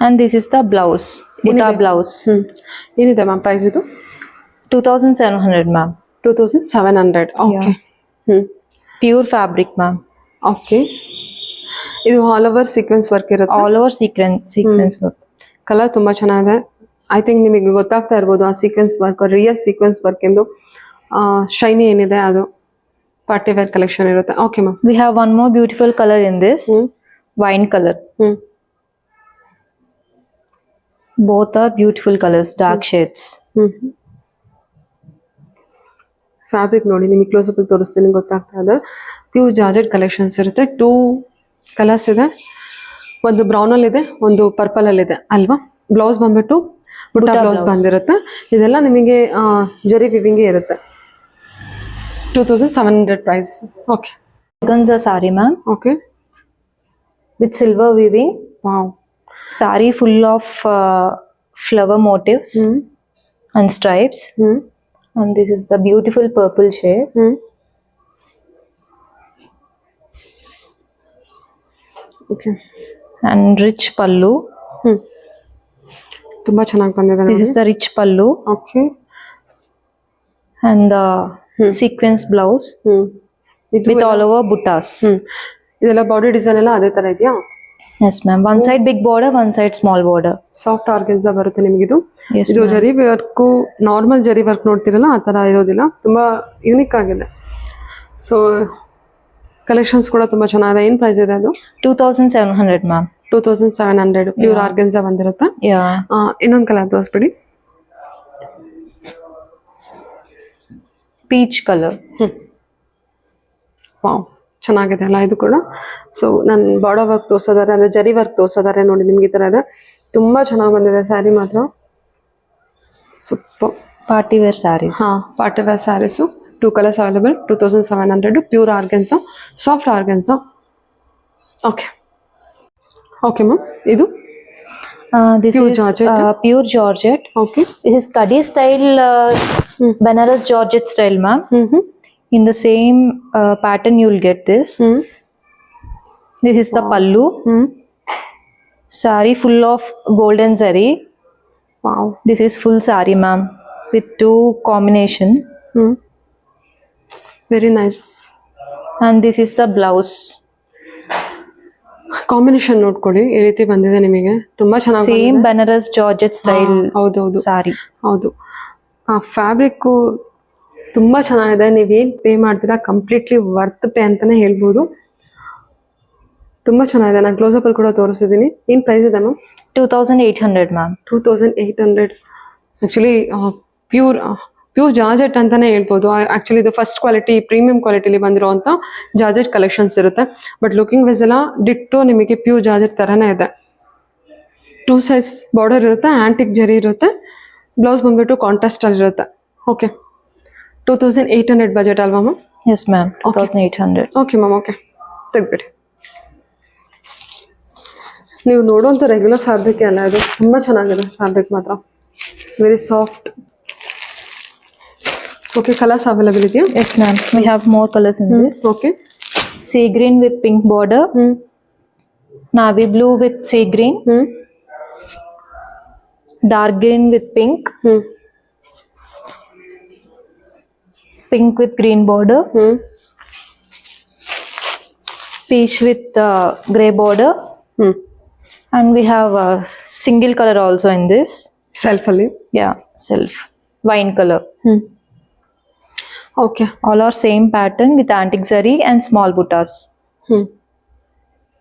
And this is the blouse, Buta blouse. ಏನಿದೆ ಮ್ಯಾಮ್ ಪ್ರೈಸ್ ಇದು? 2700, ma'am. 2700. Okay. Pure fabric, ma'am. Okay. ಇದು ಆಲ್ ಓವರ್ ಸೀಕ್ವೆನ್ಸ್ ವರ್ಕ್ ಇರುತ್ತೆ. All over sequence work. Colour ತುಂಬಾ ಚೆನ್ನಾಗಿದೆ. ಐ ಥಿಂಕ್ ನಿಮಗೆ ಗೊತ್ತಾಗ್ತಾ ಇರ್ಬೋದು ಆ sequence work, real sequence work ಎಂದು ಶೈನಿ ಏನಿದೆ ಅದು ಪಾರ್ಟಿ ವೇರ್ ಕಲೆಕ್ಷನ್ ಇರುತ್ತೆ. Okay ma'am. We have one more beautiful color in this, wine color. Both are beautiful colors, dark shades. Fabric ನೋಡಿ, ನಿಮಗೆ ಕ್ಲೋಸ್ ಅಪ್ ತೋರಿಸ್ತೀನಿ, ಗೊತ್ತಾಗ್ತಾ ಇದೆ. ಪ್ಯೂರ್ ಜಾರ್ಜೆಟ್ ಕಲೆಕ್ಷನ್ಸ್ ಇರುತ್ತೆ. 2 ಕಲರ್ಸ್ ಇದೆ, ಒಂದು ಬ್ರೌನ್ ಅಲ್ಲಿ ಇದೆ, ಒಂದು ಪರ್ಪಲ್ ಅಲ್ಲಿ ಇದೆ ಅಲ್ವಾ? ಬ್ಲೌಸ್ ಬಂದ್ಬಿಟ್ಟು ಬುಟ್ಟ ಬ್ಲೌಸ್ ಬಂದಿರುತ್ತೆ. ಇದೆಲ್ಲ ನಿಮಗೆ ಜರಿ ವಿವಿಂಗ್ ಇರುತ್ತೆ. 2700 price. Okay. Organza saree, ma'am, okay. with silver weaving. Wow. Saree full of flower motifs and stripes. And this is the beautiful purple shade. Okay. And rich pallu. ತುಂಬಾ ಚೆನ್ನಾಗಿ ಬಂದಿದೆ. This is the rich pallu. Okay. And the sequence blouse with all over buttas. ಇದೆಲ್ಲ ಬಾಡಿ ಡಿಸೈನ್ ಎಲ್ಲ ಅದೇ ತರ ಇದೆಯಾ? Yes, ma'am. One side big border, one side small border. Soft organza ಬರುತ್ತೆ ನಿಮಗಿದು. Yes, ಇದು ಜರಿ ವರ್ಕು, ನಾರ್ಮಲ್ ಜರಿ ವರ್ಕ್ ನೋಡ್ತಿರಲ್ಲ ಆ ತರ ಇರೋದಿಲ್ಲ, ತುಂಬಾ ಯುನಿಕ್ ಆಗಿದೆ. ಸೊ ಕಲೆಕ್ಷನ್ಸ್ ಕೂಡ ತುಂಬಾ ಚೆನ್ನಾಗಿದೆ. ಏನ್ ಪ್ರೈಸ್ ಇದೆ ಅದು? 2700, ma'am. 2700. ಪ್ಯೂರ್ ಆರ್ಗೆನ್ಸಾ ಬಂದಿರುತ್ತೆ. Yeah. ಇನ್ನೊಂದು ಕಲರ್ ತೋರಿಸ್ಬಿಡಿ. Peach color. ವಾವ್, ಚೆನ್ನಾಗಿದೆ ಅಲ್ಲ ಇದು ಕೂಡ. ಸೊ ನಾನು ಬಾರ್ಡರ್ ವರ್ಕ್ ತೋರ್ಸೋದಾರೆ, ಅಂದ್ರೆ ಜರಿ ವರ್ಕ್ ತೋರ್ಸೋದಾರೆ ನೋಡಿ, ನಿಮ್ಗೆ ಈ ತರ ಇದೆ. ತುಂಬಾ ಚೆನ್ನಾಗಿ ಬಂದಿದೆ ಸ್ಯಾರಿ ಮಾತ್ರ. Super. Party wear sarees. Party wear sarees 2 colours available. 2700. Pure organza, soft organza. Okay. Okay ma'am. ಇದು This Pure is georgette. pure georgette. Okay. This is Kadi style, Banaras georgette style, ma'am. In the same pattern you will get this. This is the pallu. Saree full of golden zari. Wow. This is full saree, ma'am, with 2 combination. Very nice. And this is the blouse. Combination ನೋಡ್ಕೊಳ್ಳಿ, ಈ ರೀತಿ ಬಂದಿದೆ ನಿಮಗೆ. ತುಂಬಾ ಚೆನ್ನಾಗಿ Same Banaras georgette style ಹೌದೌದು saree. ಹೌದು. ಆ ಫ್ಯಾಬ್ರಿಕ್ಕು ತುಂಬಾ ಚೆನ್ನಾಗಿದೆ. ನೀವೇನು ಪೇ ಮಾಡ್ತೀರಾ ಕಂಪ್ಲೀಟ್ಲಿ ವರ್ತ್ ಪೇ ಅಂತಾನೆ ಹೇಳ್ಬೋದು. ತುಂಬಾ ಚೆನ್ನಾಗಿದೆ. ನಾನು ಕ್ಲೋಸ್ ಅಪ್ ಅಲ್ಲಿ ಕೂಡ ತೋರಿಸಿದ್ದೀನಿ. ಏನು ಪ್ರೈಸ್ ಇದೆ ma'am? 2800, ma'am. 2800. Actually pure georgette ಅಂತಾನೆ ಹೇಳ್ಬೋದು. ಆ್ಯಕ್ಚುಲಿ ಇದು ಫಸ್ಟ್ ಕ್ವಾಲಿಟಿ ಪ್ರೀಮಿಯಂ ಕ್ವಾಲಿಟಿಲಿ ಬಂದಿರುವಂಥ ಜಾರ್ಜೆಟ್ ಕಲೆಕ್ಷನ್ಸ್ ಇರುತ್ತೆ. ಬಟ್ ಲುಕಿಂಗ್ ವೈಸ್ ಎಲ್ಲ ಡಿಟ್ಟೋ ನಿಮಗೆ ಪ್ಯೂರ್ ಜಾರ್ಜೆಟ್ ಥರನೇ ಇದೆ. 2 ಸೈಜ್ ಬಾರ್ಡರ್ ಇರುತ್ತೆ, ಆ್ಯಂಟಿಕ್ ಜರಿ ಇರುತ್ತೆ, ಬ್ಲೌಸ್ ಬಂದ್ಬಿಟ್ಟು ಕಾಂಟ್ರಾಸ್ಟಲ್ಲಿ ಇರುತ್ತೆ. ಓಕೆ, 2800 ಬಜೆಟ್ ಅಲ್ವಾ ma'am? Yes, ma'am. 2800. Okay ma'am, okay ತೆಗ್ಬಿಡಿ. ನೀವು ನೋಡುವಂಥ ರೆಗ್ಯುಲರ್ ಫ್ಯಾಬ್ರಿಕ್ ಅಲ್ಲ, ಇದು ತುಂಬ ಚೆನ್ನಾಗಿದೆ ಫ್ಯಾಬ್ರಿಕ್ ಮಾತ್ರ, very soft. Okay, colours available ಇದೆಯಾ? Yes, ma'am. We have more colors in this. Okay. Sea green with pink border. Navy blue with sea green. Dark green with pink. Pink with green border. Peach with grey border. And we have a single color also in this. ಸೆಲ್ಫಲ್ಲಿ. Yeah, self. Wine color. Okay. All are same pattern with antique zari and small buttas.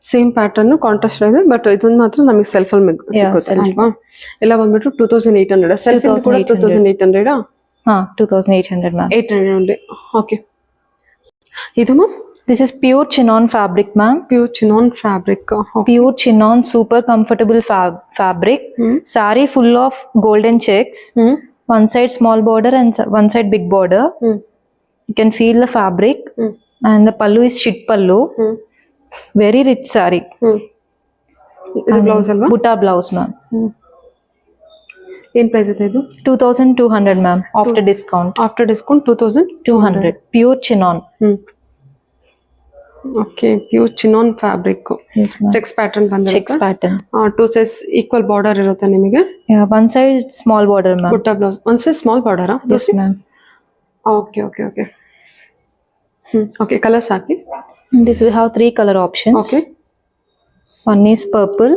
Same pattern contrast ಇದೆ, ಬಟ್ ಇದೊಂದು ಮಾತ್ರ ನಮಗೆ ಸೆಲ್ಫಲ್ಲಿ ಸಿಗುತ್ತೆ self. ಅಲ್ವಾ? ಎಲ್ಲ ಬಂದ್ಬಿಟ್ಟು 2800. ಸೆಲ್ಫ್ ಕೂಡ 2800. 2800, ma'am. 800 only. ಓಕೆ. ಇದು ma'am This is pure chinon fabric, ma'am. Pure chinon fabric. Pure chinon, super comfortable fabric. Sari full of golden checks. One side small border and one side big border. You can feel the fabric. And the pallu is shit pallu. Very rich sari. ಇದು ಬ್ಲೌಸ್ ಅಲ್ವಾ? Butta blouse, ma'am. ಏನು ಪ್ರೈಸ್ ಇದೆ ಇದು? 2200, ma'am. After discount. After discount 2200. Pure chinon. Okay, pure chinon fabric. Yes, ma'am. Cheques pattern Checks ಬಂದಿರುತ್ತೆ. pattern. 2 ಸೈಜ್ ಈಕ್ವಲ್ ಬಾರ್ಡರ್ ಇರುತ್ತೆ ನಿಮಗೆ. Yeah, one side small border, ma'am. Butta blouse, ಒಂದು ಸೈಜ್ ಸ್ಮಾಲ್ ಬಾರ್ಡರಾ? Yes, ma'am. Okay okay okay. Okay, colours ಹಾಕಿ. In this we have 3 color options. Okay. One is purple.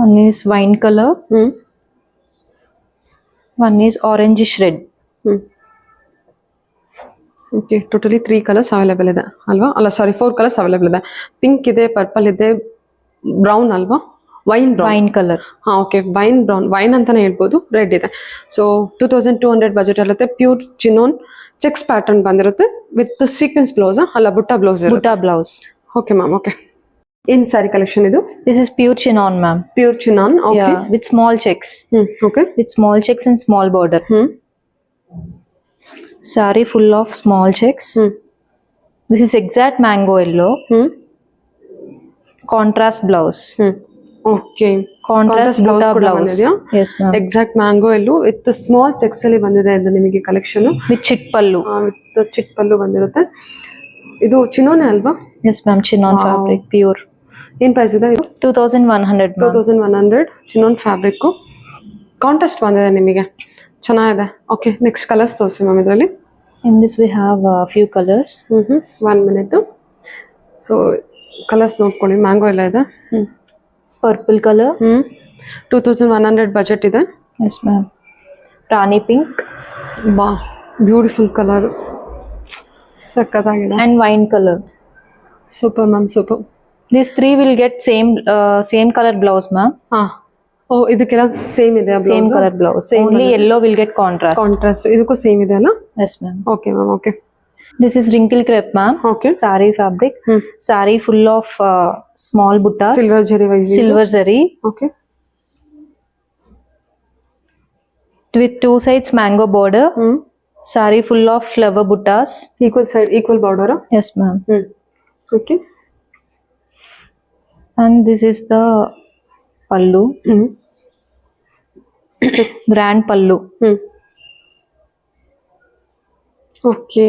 One is wine color. One is orangish red. Okay, totally 3 colours available ಇದೆ ಅಲ್ವಾ? ಅಲ್ಲ ಸಾರಿ, 4 ಕಲರ್ಸ್ ಅವೈಲೇಬಲ್ ಇದೆ. ಪಿಂಕ್ ಇದೆ, ಪರ್ಪಲ್ ಇದೆ, ಬ್ರೌನ್ ಅಲ್ವಾ? Wine brown. Wine color. ಹಾಂ, ಓಕೆ, ವೈನ್ ಬ್ರೌನ್, ವೈನ್ ಅಂತಾನೆ ಹೇಳ್ಬೋದು. ರೆಡ್ ಇದೆ. ಸೊ 2200 ಬಜೆಟ್ ಇರುತ್ತೆ. ಪ್ಯೂರ್ ಚಿನೋನ್ ಚೆಕ್ಸ್ ಪ್ಯಾಟರ್ನ್ ಬಂದಿರುತ್ತೆ ವಿತ್ ಸೀಕ್ವೆನ್ಸ್ ಬ್ಲೌಸ್. ಅಲ್ಲ, ಬುಟ್ಟ ಬ್ಲೌಸ್ ಇರುತ್ತೆ. Butta blouse. Okay ma'am, okay. ಏನು ಸ್ಯಾರಿ ಕಲೆಕ್ಷನ್ ಇದು? This is pure chinon, ma'am. Pure chinon. Okay. Yeah, with small checks. Okay. With small checks and small border. Sari full of small checks. This is exact mango yellow. Contrast blouse. Okay, Contrast blouse butta ಕೂಡ blouse. ಬಂದಿದೆಯಾ? Yes, ma'am. Exact mango yellow with small checks ಅಲ್ಲಿ ಬಂದಿದೆ ಇದು ನಿಮಗೆ collection. With chit pallu. With chit pallu ಬಂದಿರುತ್ತೆ. ಇದು ಚಿನೋನೆ ಅಲ್ವಾ? Yes, ma'am. Chinon Wow. fabric, pure. ಏನು ಪ್ರೈಸ್ ಇದೆ ಇದು? 2100, ma'am. 2100 chinon fabric. ಕಾಂಟ್ರಾಸ್ಟ್ ಬಂದಿದೆ ನಿಮಗೆ, ಚೆನ್ನಾಗಿದೆ. ಓಕೆ, ನೆಕ್ಸ್ಟ್ ಕಲರ್ಸ್ ತೋರಿಸಿ ಮ್ಯಾಮ್ ಇದರಲ್ಲಿ. In this we have a few colors. 1 minute. So colours ನೋಡ್ಕೊಳ್ಳಿ. ಮ್ಯಾಂಗೋ ಎಲ್ಲ ಇದೆ. Purple color. 2100 ಬಜೆಟ್ ಇದೆ. Yes, ma'am. Rani pink ಬಾ, ಬ್ಯೂಟಿಫುಲ್ ಕಲರ್, ಸಕ್ಕತ್ತಾಗಿದೆ. and wine color. Super ma'am, super. These 3 will get same color blouse, ma'am. ಹಾಂ, ಓ ಇದಕ್ಕೆಲ್ಲ ಸೇಮ್ ಇದೆ. Same color blouse. Only yellow will get contrast. Contrast ಇದಕ್ಕೂ ಸೇಮ್ ಇದೆ ಅಲ್ಲ? Yes, ma'am. Okay ma'am, okay. This is wrinkle crepe, ma'am. Okay. Sari fabric. Sari full of small buttas. Silver zari wise. Silver zari. Okay. With 2 sides mango border. Sari full of flower buttas. Equal side, equal border. Yes, ma'am. Okay. And this is the pallu. Grand pallu. Okay.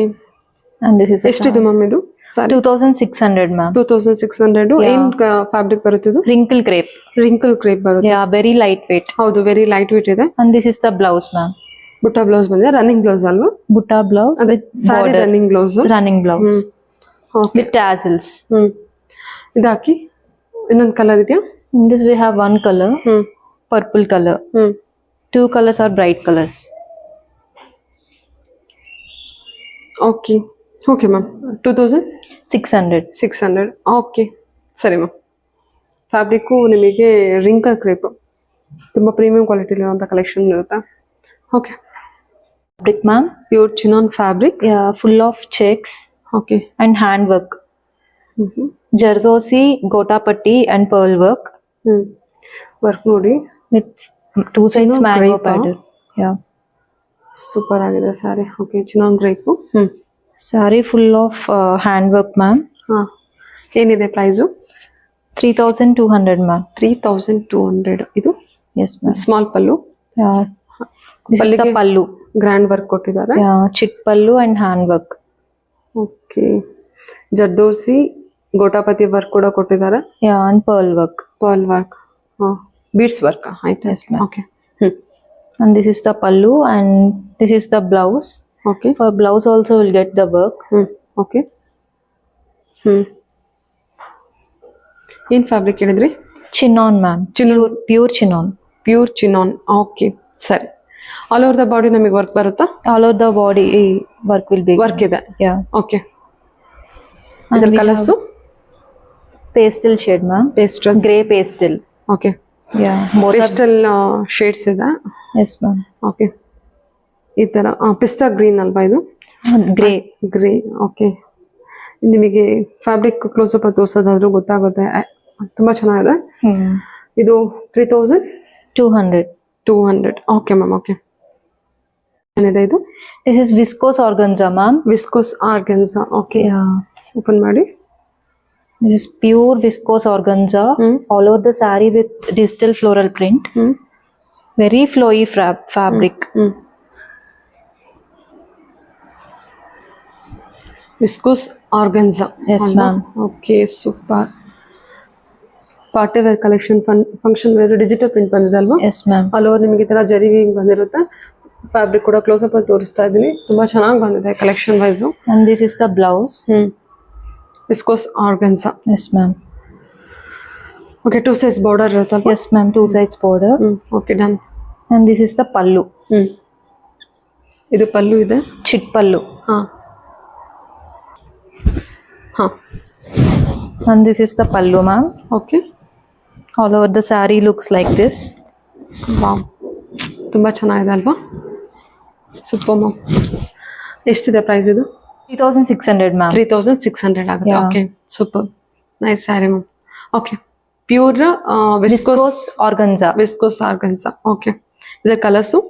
And this is a ಎಷ್ಟಿದೆ ಮ್ಯಾಮ್ ಇದು? ಸಾರಿ, 2600, ma'am. 2600. ಏನ್ ಫ್ಯಾಬ್ರಿಕ್ ಬರುತ್ತೆ ಇದು? Wrinkle crepe. ರಿಂಕಲ್ ಕ್ರೇಪ್ ಬರುತ್ತೆ. Yeah, very lightweight. ಹೌದು, ವೆರಿ ಲೈಟ್ ವೇಟ್ ಇದೆ. And this is the blouse, ma'am. Butta blouse ಬಂದಿದೆ. ರನ್ನಿಂಗ್ ಬ್ಲೌಸ್ ಅಲ್ವಾ? Butta blouse with sorry border. Running blouse. Running blouse. Okay. With tassels. ಇದು ಹಾಕಿ. ಇನ್ನೊಂದು ಕಲರ್ ಇದೆಯಾ? In this we have one color. Purple color. 2 colors are bright colors. Okay, okay ma'am. 2600. 600. Okay, ಸರಿ ಮ್ಯಾಮ್. ಫ್ಯಾಬ್ರಿಕ್ಕು ನಿಮಗೆ ರಿಂಕಲ್ ಕ್ರೇಪ್. ತುಂಬ ಪ್ರೀಮಿಯಂ ಕ್ವಾಲಿಟಿಲಿರುವಂಥ ಕಲೆಕ್ಷನ್ ಇರುತ್ತೆ. Okay, Fabric, ma'am. Pure chinon fabric. Yeah, full of checks okay. and handwork. Jardosi, Gotapatti and pearl work work ನೋಡಿ, with two sides Chinon mango crepe, pattern. Yeah. Super ಆಗಿದೆ saree. Okay, chinon crepe. Saree full of handwork, ma'am. ಹಾಂ, ಏನಿದೆ ಪ್ರೈಸು? 3,200, ma'am. 3,200. ಇದು Yes, ma'am. Small pallu, Yeah. This is the ಪಲ್ಲಿಗೆ pallu. ಗ್ರ್ಯಾಂಡ್ ವರ್ಕ್ ಕೊಟ್ಟಿದ್ದಾರೆ. Yeah, chit pallu and handwork. Okay, zardozi gotapatti work ಕೂಡ ಕೊಟ್ಟಿದ್ದಾರೆ. Yeah, and pearl work. Pearl work, ಹಾಂ, ಬೀಡ್ಸ್ ವರ್ಕ್ ಆಯ್ತು. Yes, ma'am. Okay. And this is the pallu and this is the blouse. Okay. For blouse also will get the work. Okay. ಏನು ಫ್ಯಾಬ್ರಿಕ್ ಹೇಳಿದ್ರಿ? Chinon, ma'am. Chinon. Pure chinon. Pure chinon. Okay, ಸರಿ. ಆಲ್ ಓವರ್ ದ ಬಾಡಿ ನಮಗೆ ವರ್ಕ್ ಬರುತ್ತಾ? All over the body work will be. Work ಇದೆ. Yeah. ಓಕೆ. And ಇದರ we colours? Pastel shade, ma'am. Pastel. Grey pastel. Okay. Yeah. Both are. Pastel shades ಇದೆ. Yes, ma'am. ಓಕೆ. ಈ ಥರ ಪಿಸ್ತಾ ಗ್ರೀನ್ ಅಲ್ವಾ ಇದು? Grey. ಗ್ರೇ. ಓಕೆ. ನಿಮಗೆ ಫ್ಯಾಬ್ರಿಕ್ ಕ್ಲೋಸಪ್ ತೋರಿಸೋದಾದ್ರೂ ಗೊತ್ತಾಗುತ್ತೆ. ತುಂಬ ಚೆನ್ನಾಗಿದೆ. ಇದು 200. 3,200. Okay ma'am. ಓಕೆ, ಏನಿದೆ ಇದು? This is viscose organza, ma'am. Viscose organza. Okay, Yeah. Open ಮಾಡಿ. This is pure viscose organza. All over the saree with digital floral print. Very flowy fabric. Viscose organza. Yes, ma'am. Okay, super. Party wear collection, function wear digital print ಬಂದಿದೆ ಅಲ್ವಾ? Yes, ma'am. ಆಲ್ ಓವರ್ ನಿಮಗೆ ಈ ಥರ ಜರಿ ವೀವಿಂಗ್ ಬಂದಿರುತ್ತೆ. ಫ್ಯಾಬ್ರಿಕ್ ಕೂಡ ಕ್ಲೋಸಪ್ ಅಲ್ಲಿ ತೋರಿಸ್ತಾ ಇದ್ದೀನಿ. ತುಂಬ ಚೆನ್ನಾಗಿ ಬಂದಿದೆ collection wise. And this is the blouse. Viscose organza. Yes, ma'am. Okay, 2 sides border ಇರುತ್ತಲ್ವಾ? Yes, ma'am. 2 sides border. Okay, done. And this is the pallu. ಇದು ಪಲ್ಲು ಇದೆ. Chit pallu. ಹಾಂ ಹಾಂ. And this is the pallu, ma'am. Okay. All over the saree looks like this. Wow, ತುಂಬ ಚೆನ್ನಾಗಿದೆ ಅಲ್ವಾ? Super ma'am. ಎಷ್ಟಿದೆ ಪ್ರೈಸ್ ಇದು? 3,600, ma'am. 3,600 ಆಗುತ್ತೆ. Yeah. Okay, super nice saree ma'am. Okay, pure Viscose organza. Viscose organza. Okay, ಇದರ ಕಲರ್ಸು?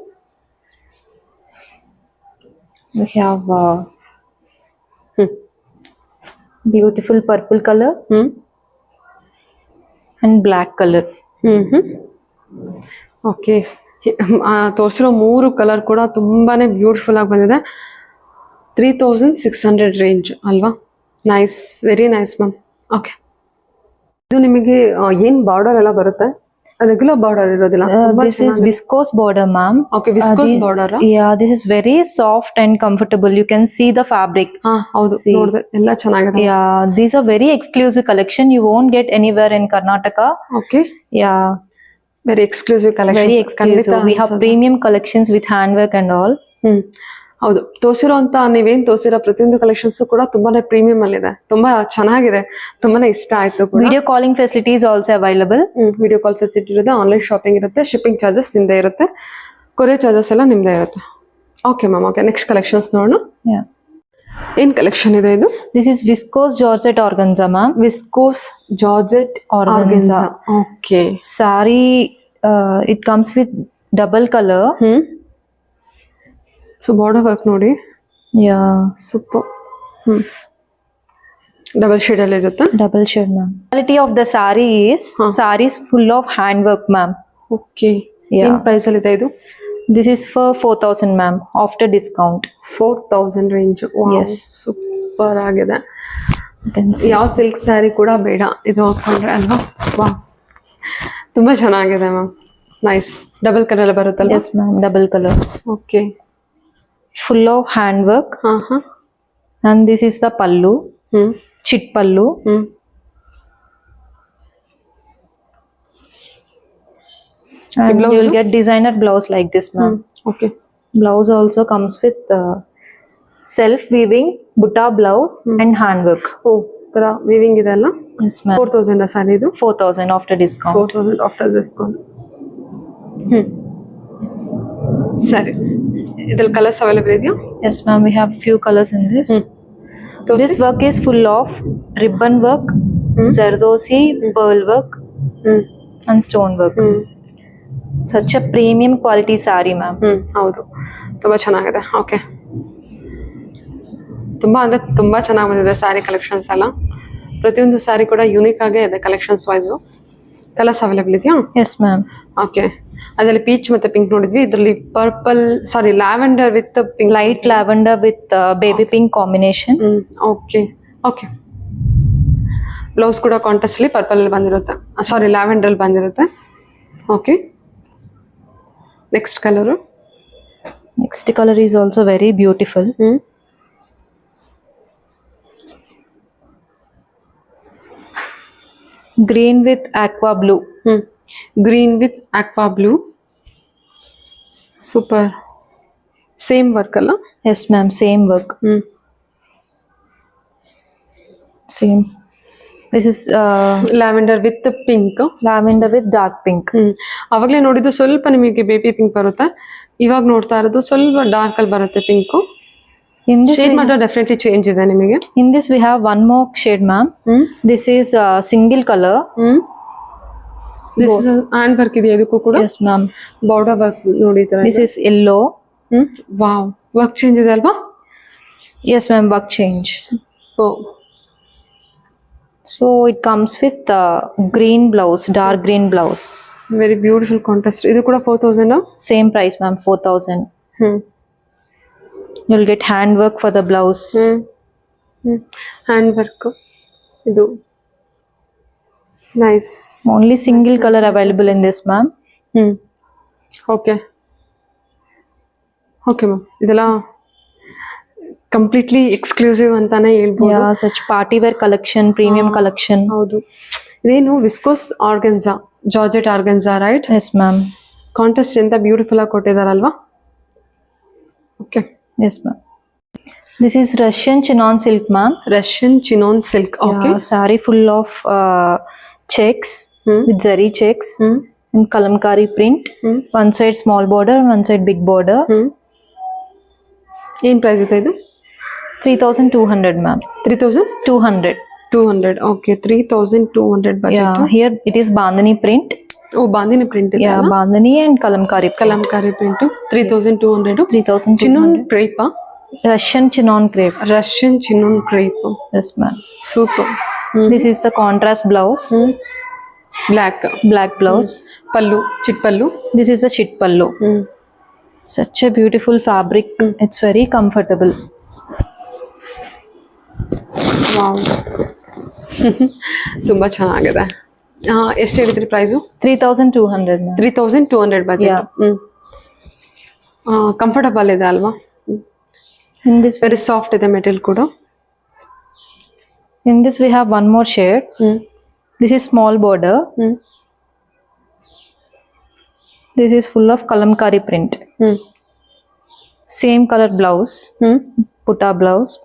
We have beautiful purple color and black color. Okay. ತೋರಿಸಿರೋ 3 ಕಲರ್ ಕೂಡ ತುಂಬಾನೇ ಬ್ಯೂಟಿಫುಲ್ ಆಗಿ ಬಂದಿದೆ. 3,600 ರೇಂಜ್ ಅಲ್ವಾ? Nice, very nice ma'am. Okay, ಇದು ನಿಮಗೆ ಏನು ಬಾರ್ಡರ್ ಎಲ್ಲ ಬರುತ್ತೆ? ರೆಗ್ಯುಲರ್ ಬಾರ್ಡರ್ ಇರೋದಿಲ್ಲ. This is viscose border, ma'am. Okay, viscose border. Yeah, this is very soft and comfortable. You can see the fabric. ಹಾ, ಹೌದು, See. ನೋಡಿದೆ, ಎಲ್ಲ ಚೆನ್ನಾಗಿದೆ. Yeah, these are very exclusive collection. You won't get anywhere in Karnataka. Okay, Yeah, very exclusive collection. very exclusive. We have premium collections with handwork and all. ಹೌದು, ತೋರಿಸಿರೋ ಅಂತ ನೀವೇನ್ ತೋರಿಸಿರೋ ಪ್ರತಿಯೊಂದು ಕಲೆಕ್ಷನ್ಸ್ ಕೂಡ ತುಂಬಾನೇ ಪ್ರೀಮಿಯಂ ಅಲ್ಲಿ ಇದೆ. ತುಂಬಾ ಚೆನ್ನಾಗಿದೆ, ತುಂಬಾನೇ ಇಷ್ಟ ಆಯ್ತು ಕೂಡ. Video calling facility is also available. Video call facility ಇರುತ್ತೆ, ಆನ್ಲೈನ್ ಶಾಪಿಂಗ್ ಇರುತ್ತೆ, ಶಿಪ್ಪಿಂಗ್ ಚಾರ್ಜಸ್ ನಿಮ್ದೇ ಇರುತ್ತೆ, ಕೊರಿಯರ್ ಚಾರ್ಜಸ್ ಎಲ್ಲ ನಿಮ್ದೇ ಇರುತ್ತೆ. Okay ma'am. Okay, next collections ನೋಡೋಣ. Yeah, ಏನ್ ಕಲೆಕ್ಷನ್ ಇದೆ ಇದು? this is viscose georgette organza, ma'am. Viscose georgette Organza. Organza. Okay. Saree, it comes with double color. So border work ನೋಡಿ. Yeah, super. ಡಬಲ್ ಶೇಡ್ ಅಲ್ಲಿ ಇರುತ್ತೆ. double shade, ma'am. Quality of the saree is saree is full of handwork, ma'am. Okay, Yeah. ಏನ್ ಪ್ರೈಸ್ ಅಲ್ಲಿ ಇದೆ ಇದು? This is for 4,000, ma'am, after discount. 4,000 range. Yes. Super ಆಗಿದೆ. You can see. ಯಾವ ಸಿಲ್ಕ್ ಸ್ಯಾರಿ ಕೂಡ ಬೇಡ ಇದು ಹಾಕೊಂಡ್ರೆ ಅಲ್ವಾ? ವಾ, ತುಂಬಾ ಚೆನ್ನಾಗಿದೆ ಮ್ಯಾಮ್. ನೈಸ್. ಡಬಲ್ ಕಲರ್ ಬರುತ್ತಲ್ಲ? Yes, ma'am, double color. Okay. Full of handwork. ಹಾ. And this is the pallu. Chit pallu. And blouse? you will get designer blouse like this, ma'am. Okay. Blouse also comes with self weaving butta blouse and handwork. ಓ, ತರ ವಿವಿಂಗ್ ಇದೆ ಅಲ್ಲ? Yes, ma'am. 4,000 ಸ್ಯಾರಿ ಇದು? 4,000 after discount. 4,000 after discount. ಸರಿ, ಇದ್ರಲ್ಲಿ ಕಲರ್ಸ್ ಅವೈಲೇಬಲ್ ಇದೆಯಾ? Yes, ma'am. We have few colors in this. This work is full of ribbon work, zardosi, pearl work, and stone work. Such a premium quality saree, ma'am. ಹೌದು, ತುಂಬ ಚೆನ್ನಾಗಿದೆ. ಓಕೆ, ತುಂಬ ಚೆನ್ನಾಗಿ ಬಂದಿದೆ ಸ್ಯಾರಿ ಕಲೆಕ್ಷನ್ಸ್ ಎಲ್ಲ. ಪ್ರತಿಯೊಂದು ಸ್ಯಾರಿ ಕೂಡ ಯೂನಿಕ್ ಆಗೇ ಇದೆ ಕಲೆಕ್ಷನ್ಸ್ ವೈಸು. ಕಲರ್ಸ್ ಅವೈಲೇಬಲ್ ಇದೆಯಾ? Yes, ma'am. ಓಕೆ, ಅದರಲ್ಲಿ ಪೀಚ್ ಮತ್ತೆ ಪಿಂಕ್ ನೋಡಿದ್ವಿ. ಇದರಲ್ಲಿ lavender with pink, Light lavender with baby pink combination. Okay okay. Blouse ಕೂಡ ಕಾಂಟ್ರಾಸ್ಟ್ ಅಲ್ಲಿ ಪರ್ಪಲ್ ಅಲ್ಲಿ ಬಂದಿರುತ್ತೆ, ಲ್ಯಾವೆಂಡರ್ ಅಲ್ಲಿ ಬಂದಿರುತ್ತೆ. Okay, next colour. Next color is also very beautiful. Green with aqua blue. Green with aqua blue. Super. Same work ಅಲ್ಲ? Yes, ma'am. Same work. Same. This is lavender with pink. lavender with dark pink. ಅವಾಗಲೇ ನೋಡಿದ್ದು ಸ್ವಲ್ಪ ನಿಮಗೆ ಬೇಬಿ ಪಿಂಕ್ ಬರುತ್ತೆ, ಇವಾಗ ನೋಡ್ತಾ ಇರೋದು ಸ್ವಲ್ಪ ಡಾರ್ಕ್ ಅಲ್ಲಿ ಬರುತ್ತೆ ಪಿಂಕು. In this, ಶೇಡ್ ಮಾತ್ರ ಡೆಫಿನೆಟ್ಲಿ ಚೇಂಜ್ ಇದೆ ನಿಮಗೆ. in this we have one more shade, ma'am. This is single color. Hand work ಇದೆ ಇದಕ್ಕೂ ಕೂಡ. Yes, ma'am. ಬಾರ್ಡರ್ ವರ್ಕ್ ನೋಡಿ ಈ ತರ. This is yellow. Wow, work change ಇದೆ ಅಲ್ವಾ? Yes, ma'am. Work change. So it comes with green blouse, dark green blouse. Very beautiful contrast. ಇದು ಕೂಡ 4000. Same price, ma'am. 4,000. You'll get hand work for the blouse. Hand work ಇದು nice. Only single color available in this, ma'am. Okay okay ma'am, ಇದೆಲ್ಲ ಕಂಪ್ಲೀಟ್ಲಿ ಎಕ್ಸ್ಕ್ಲೂಸಿವ್ ಅಂತಾನೆ ಹೇಳ್ಬೋದು. Yeah, such party wear collection, premium collection. ಹೌದು, ಇದೇನು viscose organza, georgette organza, right? Yes, ma'am. Contrast ಎಂತ ಬ್ಯೂಟಿಫುಲ್ ಆಗಿ ಕೊಟ್ಟಿದಾರಲ್ವಾ? Okay. Yes, ma'am. This is Russian chinon silk, ma'am. Russian chinon silk. Okay. Yeah, saree full of checks with zari checks and kalamkari print. One side small border, one side big border. ಏನ್ ಪ್ರೈಸ್ ಇದೆ ಇದು? 3,200, ma'am. 3,200. 200. Okay, 3,200 Yeah, budget. here it is bandhani print. ಓ, ಬಾಂದಿನಿ ಪ್ರಿಂಟ್ ಇದೆ. Yeah, bandhani and kalamkari print. Kalamkari print. 3,200. 3,200. Chinon crepe. Russian chinon crepe. Russian chinon crepe. Yes, ma'am. Super. This is the contrast blouse. Black Black blouse. Pallu, chit pallu. This is the chit pallu. Such a beautiful fabric. It's very comfortable. Wow, ತುಂಬಾ ಚೆನ್ನಾಗಿದೆ. ಎಷ್ಟು ಹೇಳಿದ್ರಿ price? 3,200, ma'am. 3,200 budget. Yeah. Comfortable ಇದೆ ಅಲ್ವಾ? In this, ವೆರಿ ಸಾಫ್ಟ್ ಇದೆ ಮೆಟೀರಿಯಲ್ ಕೂಡ. in this we have one more shade. This is small border. This is full of kalamkari print. Same color blouse. Putta blouse.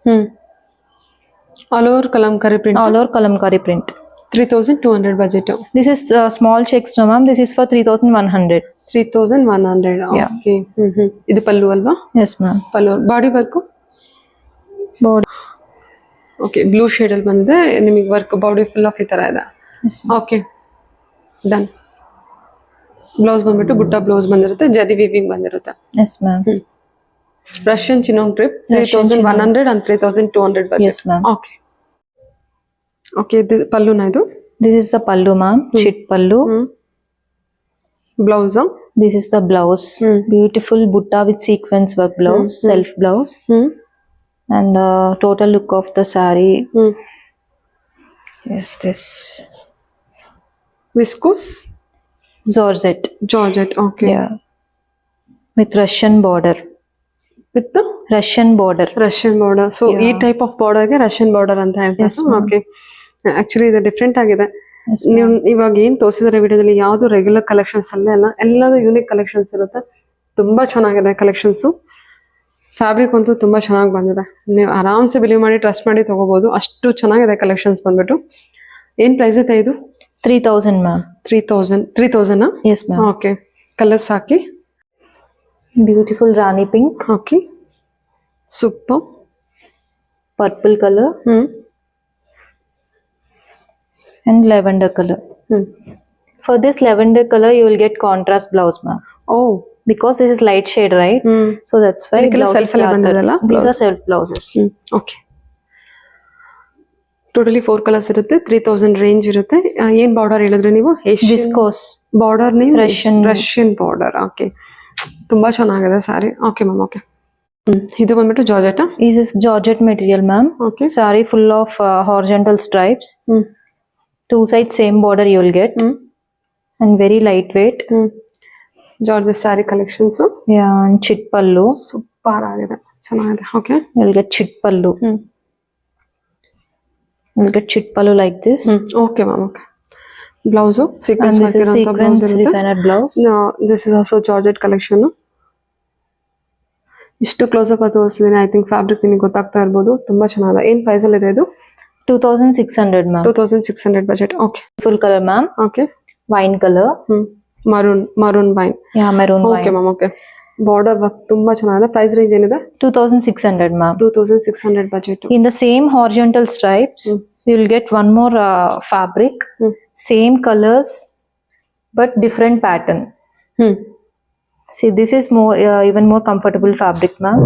All over Kalamkari print. All over kalamkari print. 3,200 budget. This is small checks, no, ma'am. This is for 3,100. 3,100. Yeah. Okay. ಇದು ಪಲ್ಲು ಅಲ್ವಾ? Yes, ma'am. Pallu. Body work? Border. Okay, blue shade ಅಲ್ಲಿ ಬಂದಿದೆ ನಿಮಗೆ ವರ್ಕ್. ಬಾಡಿ ಫುಲ್ ಆಫ್ ಈ ತರ ಇದೆ. Yes, ma'am. Okay, done. Blouse ಬಂದ್ಬಿಟ್ಟು ಬುಟ್ಟ ಬ್ಲೌಸ್ ಬಂದಿರುತ್ತೆ, ಜರಿ ವೀವಿಂಗ್ ಬಂದಿರುತ್ತೆ. Yes, ma'am. Russian chinon trip. Russian 3,100 and 3,200 budget. Yes, ma'am. Okay okay. ಇದು ಪಲ್ಲುನಾ ಇದು? This is the pallu, ma'am. Chit pallu. Blouse. This is the blouse. Beautiful butta with sequence work blouse, self blouse. And the total look of the saree is this viscose Georgette. Georgette. Okay. Yeah. With Russian border. With Russian border. Russian border. So ಈ ಟೈಪ್ ಆಫ್ ಬಾರ್ಡರ್ಗೆ ರಷ್ಯನ್ ಬಾರ್ಡರ್ ಅಂತ ಹೇಳ್ತಾರೆ. ಓಕೆ, ಆಕ್ಚುಲಿ ಇದು ಡಿಫ್ರೆಂಟ್ ಆಗಿದೆ. Yes, ನೀವು ಇವಾಗ ಏನ್ ತೋರಿಸಿದ್ರೆ ವಿಡಿಯೋದಲ್ಲಿ ಯಾವ್ದು ರೆಗ್ಯುಲರ್ ಕಲೆಕ್ಷನ್ಸ್ ಅಲ್ಲೇ ಅಲ್ಲ, ಎಲ್ಲದೂ ಯೂನಿಕ್ ಕಲೆಕ್ಷನ್ಸ್ ಇರುತ್ತೆ. ತುಂಬಾ ಚೆನ್ನಾಗಿದೆ ಕಲೆಕ್ಷನ್ಸು. ಫ್ಯಾಬ್ರಿಕ್ ಅಂತೂ ತುಂಬಾ ಚೆನ್ನಾಗಿ ಬಂದಿದೆ. ನೀವು ಆರಾಮ್ಸೆ ಬಿಲೀವ್ ಮಾಡಿ ಟ್ರಸ್ಟ್ ಮಾಡಿ ತಗೋಬಹುದು, ಅಷ್ಟು ಚೆನ್ನಾಗಿದೆ ಕಲೆಕ್ಷನ್ಸ್ ಬಂದ್ಬಿಟ್ಟು. ಏನ್ ಪ್ರೈಸ್ ಇದೆ ಇದು? 3,000, ma'am. 3,000. 3,000? Yes, ma'am. Okay. Colours hockey. Beautiful Rani pink, okay, super. purple color, and lavender color. For this lavender color, you will get contrast blouse, ma'am. ಓ, Because this is light shade, right? So that's why ಇದಕ್ಕೆಲ್ಲ blouse is self ಅಲ್ಲೇ darker. ಬಂದಿದೆಯಲ್ಲ These are self blouses. Okay. Totally 4 colours ಇರುತ್ತೆ. 3000 ರೇಂಜ್ ಇರುತ್ತೆ. ಏನ್ ಬಾರ್ಡರ್ ಹೇಳಿದ್ರೆ ನೀವು? Viscose. Border name Russian. Russian border. Okay, ತುಂಬಾ ಚೆನ್ನಾಗಿದೆ ಸ್ಯಾರಿ. Okay ma'am, okay. ಇದು ಬಂದ್ಬಿಟ್ಟು georgette. This is Georgette material, ma'am. ಓಕೆ. Saree full of horizontal stripes. Two sides same border you will get. And very lightweight. Georgette sari collections. Yeah, and chit pallu. Super ಆಗಿದೆ, ಚೆನ್ನಾಗಿದೆ. Okay. You will get chit pallu. You will get chit pallu like this. Okay ma'am, okay. Blouse And sequence this is ಹಾಕಿರೋಂಥ ಬ್ಲೌಸ್ sequence ಇರುತ್ತೆ. designer blouse. This is also georgette collection. ಇಷ್ಟು ಕ್ಲೋಸ್ ಅಪ್ ತೋರಿಸಿದ್ದೀನಿ. ಐ ಥಿಂಕ್ ಫ್ಯಾಬ್ರಿಕ್ ನಿಮಗೆ ಗೊತ್ತಾಗ್ತಾ ಇರ್ಬೋದು. ತುಂಬಾ ಚೆನ್ನಾಗಿದೆ. ಏನ್ ಪ್ರೈಸ್ ಅಲ್ಲಿ ಇದೆ ಇದು? 2600, ma'am. 2600 budget. Okay. Full color, ma'am. Okay. Wine color. Maroon wine. Yeah, maroon okay wine. Ma'am, okay. Border work ತುಂಬಾ ಚೆನ್ನಾಗಿದೆ. ಪ್ರೈಸ್ ರೇಂಜ್ ಏನಿದೆ? 2600, ma'am. 2600 budget. In the same horizontal stripes, you will get one more fabric, same colors, but different pattern. See, this is more even more comfortable fabric, ma'am.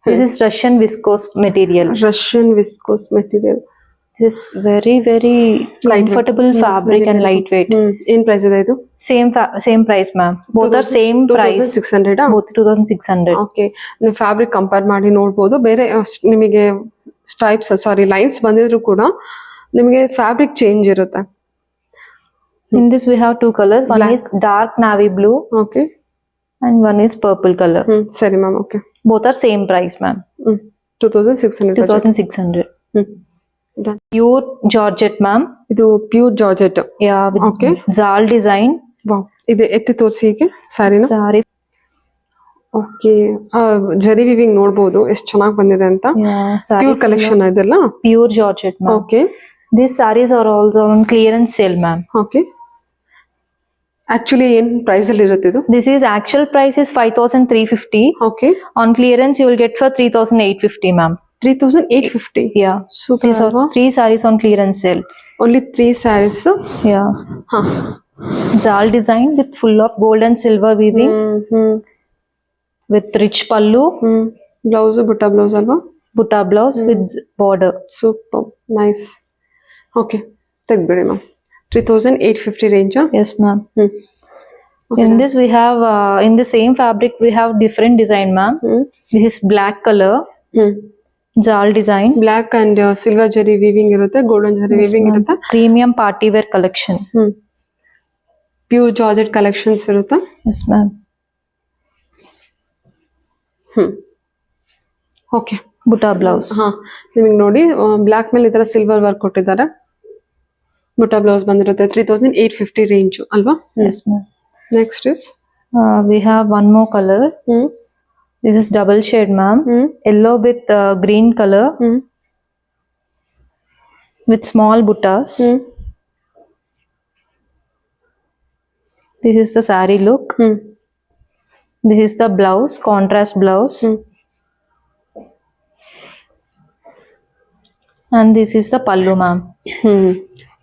This is Russian viscose material. Russian viscose material. This very very comfortable fabric and lightweight. ಏನ್ ಪ್ರೈಸ್ ಇದೆ ಇದು? Same price, ma'am. Both are same price. 2600. Both 2600. Okay. ನೀವು ಫ್ಯಾಬ್ರಿಕ್ ಕಂಪೇರ್ ಮಾಡಿ ನೋಡ್ಬೋದು. ಬೇರೆ ನಿಮಗೆ ಲೈನ್ಸ್ ಬಂದಿದ್ರು ಕೂಡ ನಿಮಗೆ ಫ್ಯಾಬ್ರಿಕ್ ಚೇಂಜ್ ಇರುತ್ತೆ. In this we have two colors. One is dark navy blue okay. and one is purple color. ಸರಿ ma'am, okay. Both are same price, ma'am. 2600. 2600. Done. Pure Georgette, ma'am. ಇದು pure georgette. Yeah, with Okay. Zal design. Wow, ಇದು ಎತ್ತಿ ತೋರಿಸಿ ಹೀಗೆ ಸ್ಯಾರಿನ. Saree. ಓಕೆ. ಜರಿ ವಿವಿಂಗ್ ನೋಡ್ಬೋದು ಎಷ್ಟು ಚೆನ್ನಾಗಿ ಬಂದಿದೆ ಅಂತ. Yeah, saree. ಪ್ಯೂರ್ ಕಲೆಕ್ಷನ್ ಇದೆಲ್ಲ. Pure Georgette, ma'am. Okay. These sarees are also on clearance sale, ma'am. Okay. Actually ಏನ್ ಪ್ರೈಸ್ ಅಲ್ಲಿ ಇರುತ್ತೆ ಇದು? This is actual price is 5350. Okay. On clearance you will get for 3850, ma'am. 3850. Yeah. Super. These are 3 sarees on clearance sale. Only 3 sarees. Yeah. ಹಾ. Zal design with full of gold and silver weaving with rich pallu, blouse butta blouse ಅಲ್ವಾ? butta blouse with border. Super, nice. Okay, ತೆಗ್ಬಿಡಿ ma'am. 3850 range. Yes, ma'am. In this we have in the same fabric we have different design, ma'am. This is black color. Zal design. Black and silver ಜರಿ ವೀವಿಂಗ್ ಇರುತ್ತೆ, ಗೋಲ್ಡನ್ ಜರಿ ವೀವಿಂಗ್ ಇರುತ್ತೆ. Premium party wear collection. Pure georgette collections ಇರುತ್ತೆ. Yes, ma'am. Okay. Butta blouse. ಹಾ, ನಿಮಗೆ ನೋಡಿ ಬ್ಲ್ಯಾಕ್ ಮೇಲೆ ಈ ತರ ಸಿಲ್ವರ್ ವರ್ಕ್ ಕೊಟ್ಟಿದ್ದಾರೆ. ಬುಟ್ಟ ಬ್ಲೌಸ್ ಬಂದಿರುತ್ತೆ. 3850 ರೇಂಜ್ ಅಲ್ವಾ? Yes, ma'am. Next is We have one more color. This is double shade, ma'am. Yellow with green color with small buttas. This is the saree look. This is the blouse, contrast blouse. And this is the pallu, ma'am.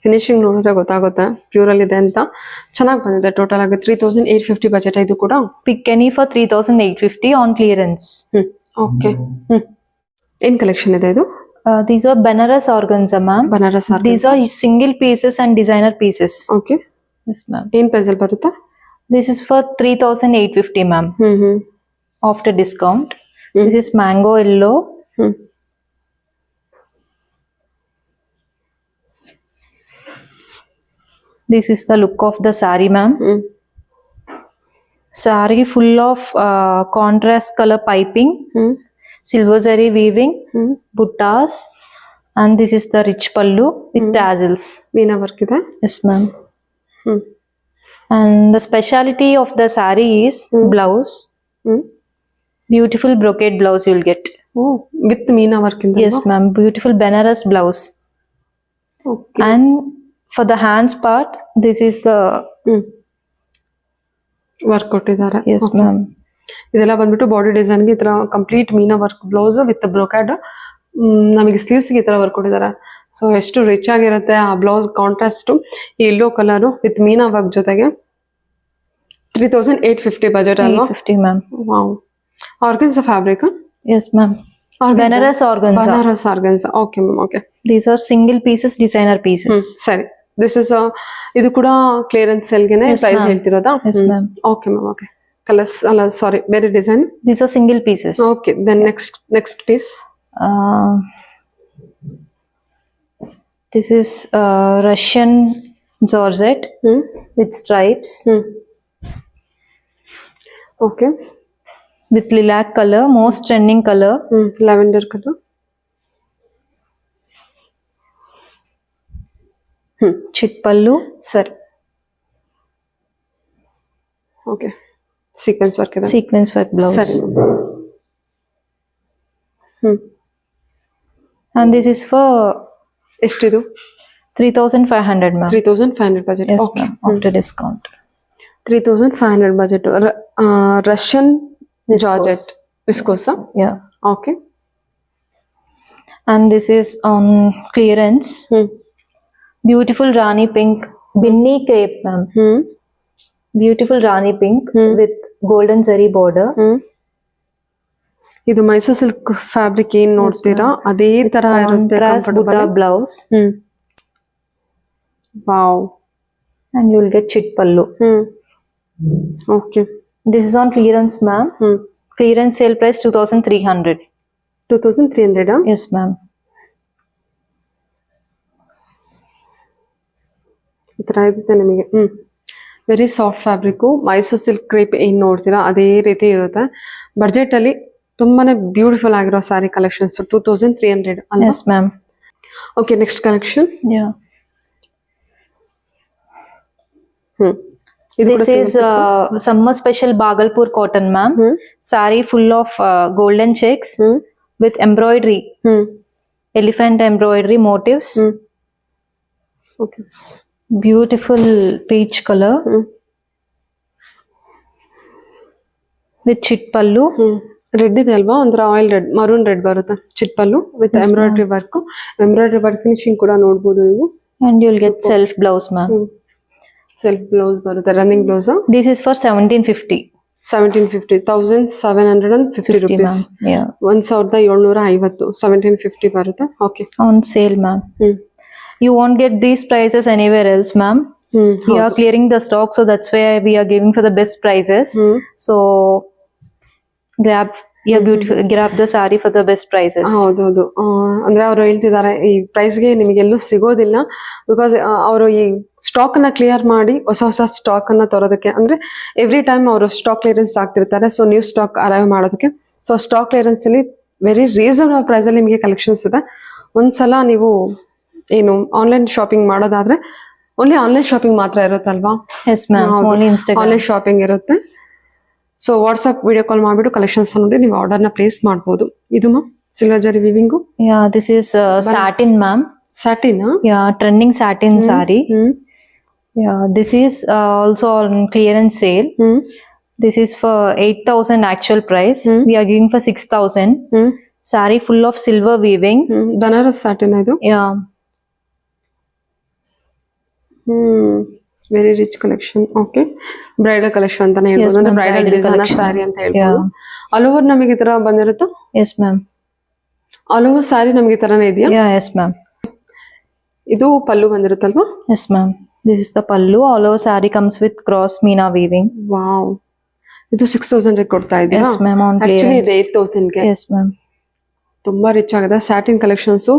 Finishing ನೋಡಿದ್ರೆ ಗೊತ್ತಾಗುತ್ತೆ ಪ್ಯೂರ್ ಅಲ್ಲಿ ಇದೆ ಅಂತ. ಚೆನ್ನಾಗಿ ಬಂದಿದೆ. ಟೋಟಲ್ ಆಗಿ 3850 ಬಜೆಟ್ ಇದು ಕೂಡ. Pick any for 3850 on clearance. Okay. ಏನ್ ಕಲೆಕ್ಷನ್ ಇದೆ ಇದು? These are Banaras organza, ma'am. Banaras. These are single pieces and designer pieces. Okay. Yes, ma'am. ಏನ್ ಪ್ರೈಸ್ ಅಲ್ಲಿ ಬರುತ್ತೆ? This is for 3850, ma'am. After discount. This is mango yellow. This is the look of the saree, ma'am. Saree full of contrast color piping, silver zari weaving, buttas, and this is the rich pallu with tassels. Meena work ಇದೆ. Yes, ma'am. And the speciality of the saree is blouse. Beautiful brocade blouse you will get. With meena work ಇಂದ. Yes, ma'am. Beautiful Banaras blouse. Okay. And for the hands part, this is the work ಕೊಟ್ಟಿದ್ದಾರೆ. Yes, ma'am. ಇದೆಲ್ಲ ಬಂದ್ಬಿಟ್ಟು ಬಾಡಿ ಡಿಸೈನ್ಗೆ ಈ ತರ complete meena work blouse with brocade. ನಮಗೆ ಸ್ಲೀವ್ಸ್ಗೆ ಈ ತರ ವರ್ಕ್ ಕೊಟ್ಟಿದ್ದಾರೆ. ಸೊ ಎಷ್ಟು ರಿಚ್ ಆಗಿರುತ್ತೆ ಆ ಬ್ಲೌಸ್ ಕಾಂಟ್ರಾಸ್ಟ್. ಈ yellow colour with meena work ಜೊತೆಗೆ 3850 ಬಜೆಟ್ ಅಲ್ವಾ? 850, ma'am. Wow. Organza fabric? Yes, ma'am. Banaras organza. Banaras organza. Okay ma'am, okay. These are single pieces, designer pieces. ಸರಿ. ದಿಸ್ ಇಸ್ ಇದು ಕೂಡ ಕ್ಲಿಯರೆನ್ಸ್ ಸೇಲ್ಗೆನೆ Yes, ಪ್ರೈಸ್ ma'am. ಹೇಳ್ತಿರೋದಾ? Yes, ma'am. Okay ma'am, okay. Colours ಅಲ್ಲ, ಸಾರಿ, ಬೇರೆ design. These are single pieces. Okay, then next piece. This is Russian Georgette with stripes okay. with lilac color, most trending color. Lavender colour. Chit pallu. ಸರಿ. ಓಕೆ, ಸೀಕ್ವೆನ್ಸ್ ವರ್ಕ್ ಇದೆ. Sequence work blouse. ಸರಿ. And this is for ಎಷ್ಟಿದು? 3500, ma'am. 3500 budget. Yes, okay. ma'am. After discount. 3500 budget. Russian Viscose. Georgette viscose. Yeah. Okay. And this is on clearance. Beautiful Rani pink binni crepe, ma'am. Beautiful Rani pink with golden zari border. ಇದು ಮೈಸೂರು ಸಿಲ್ಕ್ ಫ್ಯಾಬ್ರಿಕ್ ಏನ್ ನೋಡ್ತೀರಾ ಅದೇ ತರ ಇರುತ್ತೆ. Contrast Buddha blouse. Wow. And you will get chit pallu. Okay. This is on clearance, ma'am. Clearance sale price 2300. 2300. Yes, ma'am. ಈ ತರ ಇರುತ್ತೆ ನಿಮಗೆ. Very soft fabric. Mysuru silk crepe ಏನ್ ನೋಡ್ತೀರಾ ಅದೇ ರೀತಿ ಇರುತ್ತೆ. ಬಡ್ಜೆಟ್ ಅಲ್ಲಿ ತುಂಬಾನೇ ಬ್ಯೂಟಿಫುಲ್ ಆಗಿರೋ ಸ್ಯಾರಿ ಕಲೆಕ್ಷನ್ಸ್. 2300 ಅಲ್ವಾ? Yes, ma'am. Okay, next collection. Yeah. ಇದು This is summer special Bhagalpur cotton, ma'am. Saree full of golden checks with embroidery, elephant embroidery motifs. Okay. Beautiful peach color with chit pallu. Red ಇದೆ ಅಲ್ವಾ? ಒಂಥರ ಆಯಿಲ್ ರೆಡ್, ಮರೂನ್ ರೆಡ್ ಬರುತ್ತೆ. ಚಿಟ್ಪಲ್ಲು with embroidery work. Embroidery work finishing ಕೂಡ ನೋಡ್ಬೋದು ನೀವು. And you'll get self blouse, ma'am. Self blouse ಬರುತ್ತೆ, running blouse. This is for 1750. 1750. 1750 50, rupees. ma'am. Yeah. 1750. 1750 ಬರುತ್ತೆ. Okay. On sale, ma'am. You won't get these prices anywhere else, ma'am. We are clearing the stock, so that's why we are giving for the best prices. So grab the saree for the best prices. ಹೌದೌದು. ಅಂದ್ರೆ ಅವರು ಹೇಳ್ತಿದ್ದಾರೆ ಈ ಪ್ರೈಸ್ಗೆ ನಿಮಗೆ ಎಲ್ಲೂ ಸಿಗೋದಿಲ್ಲ. ಬಿಕಾಸ್ ಅವರು ಈ ಸ್ಟಾಕ್ ಅನ್ನ ಕ್ಲಿಯರ್ ಮಾಡಿ ಹೊಸ ಸ್ಟಾಕ್ ಅನ್ನ ತರೋದಕ್ಕೆ, ಅಂದ್ರೆ ಎವ್ರಿ ಟೈಮ್ ಅವರು ಸ್ಟಾಕ್ ಕ್ಲಿಯರೆನ್ಸ್ ಆಗ್ತಿರ್ತಾರೆ. ಸೊ ನ್ಯೂ ಸ್ಟಾಕ್ ಅರೈವ್ ಮಾಡೋದಕ್ಕೆ. ಸೊ ಸ್ಟಾಕ್ ಕ್ಲಿಯರೆನ್ಸ್ ಅಲ್ಲಿ ವೆರಿ ರೀಸನಬಲ್ ಪ್ರೈಸ್ ಅಲ್ಲಿ ನಿಮಗೆ ಕಲೆಕ್ಷನ್ಸ್ ಇದೆ. ಒಂದ್ಸಲ ನೀವು ಏನು ಆನ್ಲೈನ್ ಶಾಪಿಂಗ್ ಮಾಡೋದಾದ್ರೆ ಓನ್ಲಿ ಆನ್ಲೈನ್ ಶಾಪಿಂಗ್ ಮಾತ್ರ ಇರುತ್ತಲ್ವಾ? Yes, ma'am. Only Instagram. Online shopping ಇರುತ್ತೆ. ಸೊ ವಾಟ್ಸ್ಆಪ್ ವಿಡಿಯೋ ಕಾಲ್ ಮಾಡಿಬಿಟ್ಟು ಕಲೆಕ್ಷನ್ಸ್ ನೋಡಿ ನೀವು ಆರ್ಡರ್ನ ಪ್ಲೇಸ್ ಮಾಡ್ಬೋದು. ಇದು ma'am silver zari weaving. Yeah, this is satin, ma'am. Satin. Yeah, trending satin saree. Yeah, this is also on clearance sale. This is for 8,000 actual price. We are giving for 6,000. Saree full of silver weaving. Banaras satin ಇದು. Yeah. Very rich collection. Okay, bridal collection ಅಂತಾನೆ ಹೇಳ್ಬೋದು. ಅಂದ್ರೆ ಬ್ರೈಡಲ್ ಡಿಸೈನರ್ ಸ್ಯಾರಿ ಅಂತ ಹೇಳ್ಬೋದು. ಆಲ್ ಓವರ್ ನಮಗೆ ಈ ತರ ಬಂದಿರುತ್ತಾ? Yes, ma'am. All over sari ನಮಗೆ ಈ ತರನೇ ಇದೆಯಾ? Yeah, yes, ma'am. ಇದು ಪಲ್ಲು ಬಂದಿರುತ್ತಲ್ವಾ? Yes, ma'am. This is the pallu. All over saree comes with cross meena weaving. Wow. ಇದು 6,000 ಕೊಡ್ತಾ ಇದೀರಾ? Yes, ma'am. On actually clearance. ಇದು 8,000 ಗೆ. Yes, ma'am. ತುಂಬಾ ರಿಚ್ ಆಗಿದೆ. Satin collections,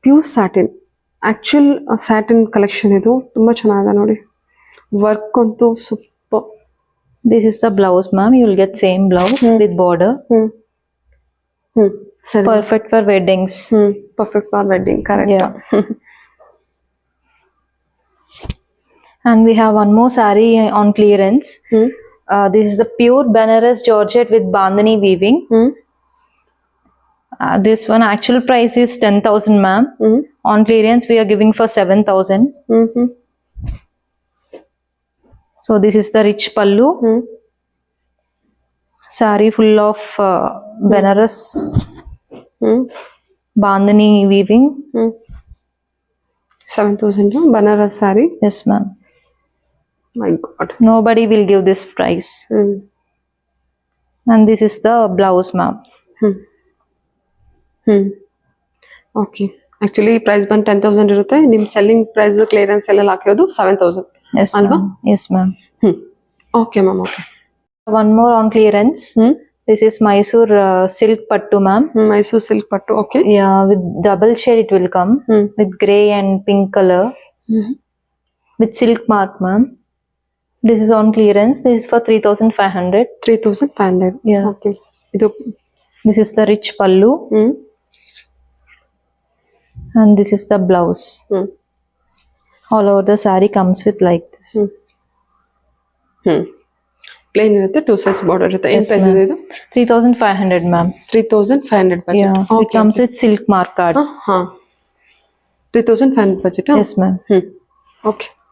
pure satin, actual satin collection. ಇದು ತುಂಬಾ ಚೆನ್ನಾಗಿದೆ ನೋಡಿ. ವರ್ಕ್ ಅಂತೂ super. This is the blouse, ma'am. You will get same blouse with border. ಸರಿ. Perfect for weddings. Perfect for wedding. Correct. Yeah. And we have one more saree on clearance. This is the pure Banaras Georgette with bandhani weaving. This one actual price is 10,000, ma'am. On clearance we are giving for 7,000. So this is the rich pallu Saree full of Benaras hmm Bandhani weaving. Hmm 7,000 Banaras saree. Yes, ma'am. My god. Nobody will give this price. Hmm And this is the blouse, ma'am. Hmm hmm okay. Actually price ಬಂದು 10,000 ಇರುತ್ತೆ. ನಿಮ್ಮ ಸೆಲ್ಲಿಂಗ್ ಪ್ರೈಸ್ ಕ್ಲಿಯರೆನ್ಸ್ ಎಲ್ಲ ಹಾಕಿರೋದು 7,000 Yes, ಅಲ್ವಾ? ma'am. Yes, ma'am. Hmm okay ma'am. Okay. One more on clearance. Hmm This is Mysore silk pattu, ma'am. Mysuru silk pattu. Okay. Yeah, with double shade it will come hmm with grey and pink color hmm with silk mark, ma'am. This is on clearance. This is for 3,500. 3,500. Yeah. Okay. ಇದು This is the rich pallu hmm and this is the blouse. Hmm All over the saree comes with like this. Hmm hmm plain ಇರುತ್ತೆ, 2 sides ಬಾರ್ಡರ್ ಇರುತ್ತೆ. ಏನು Yes, ಪ್ರೈಸ್ ಇದೆ ಇದು? 3,500, ma'am. 3,500 budget. Yeah, it comes with silk mark card. ಹಾ 3,500 budget. Yes, ma'am. Hmm okay.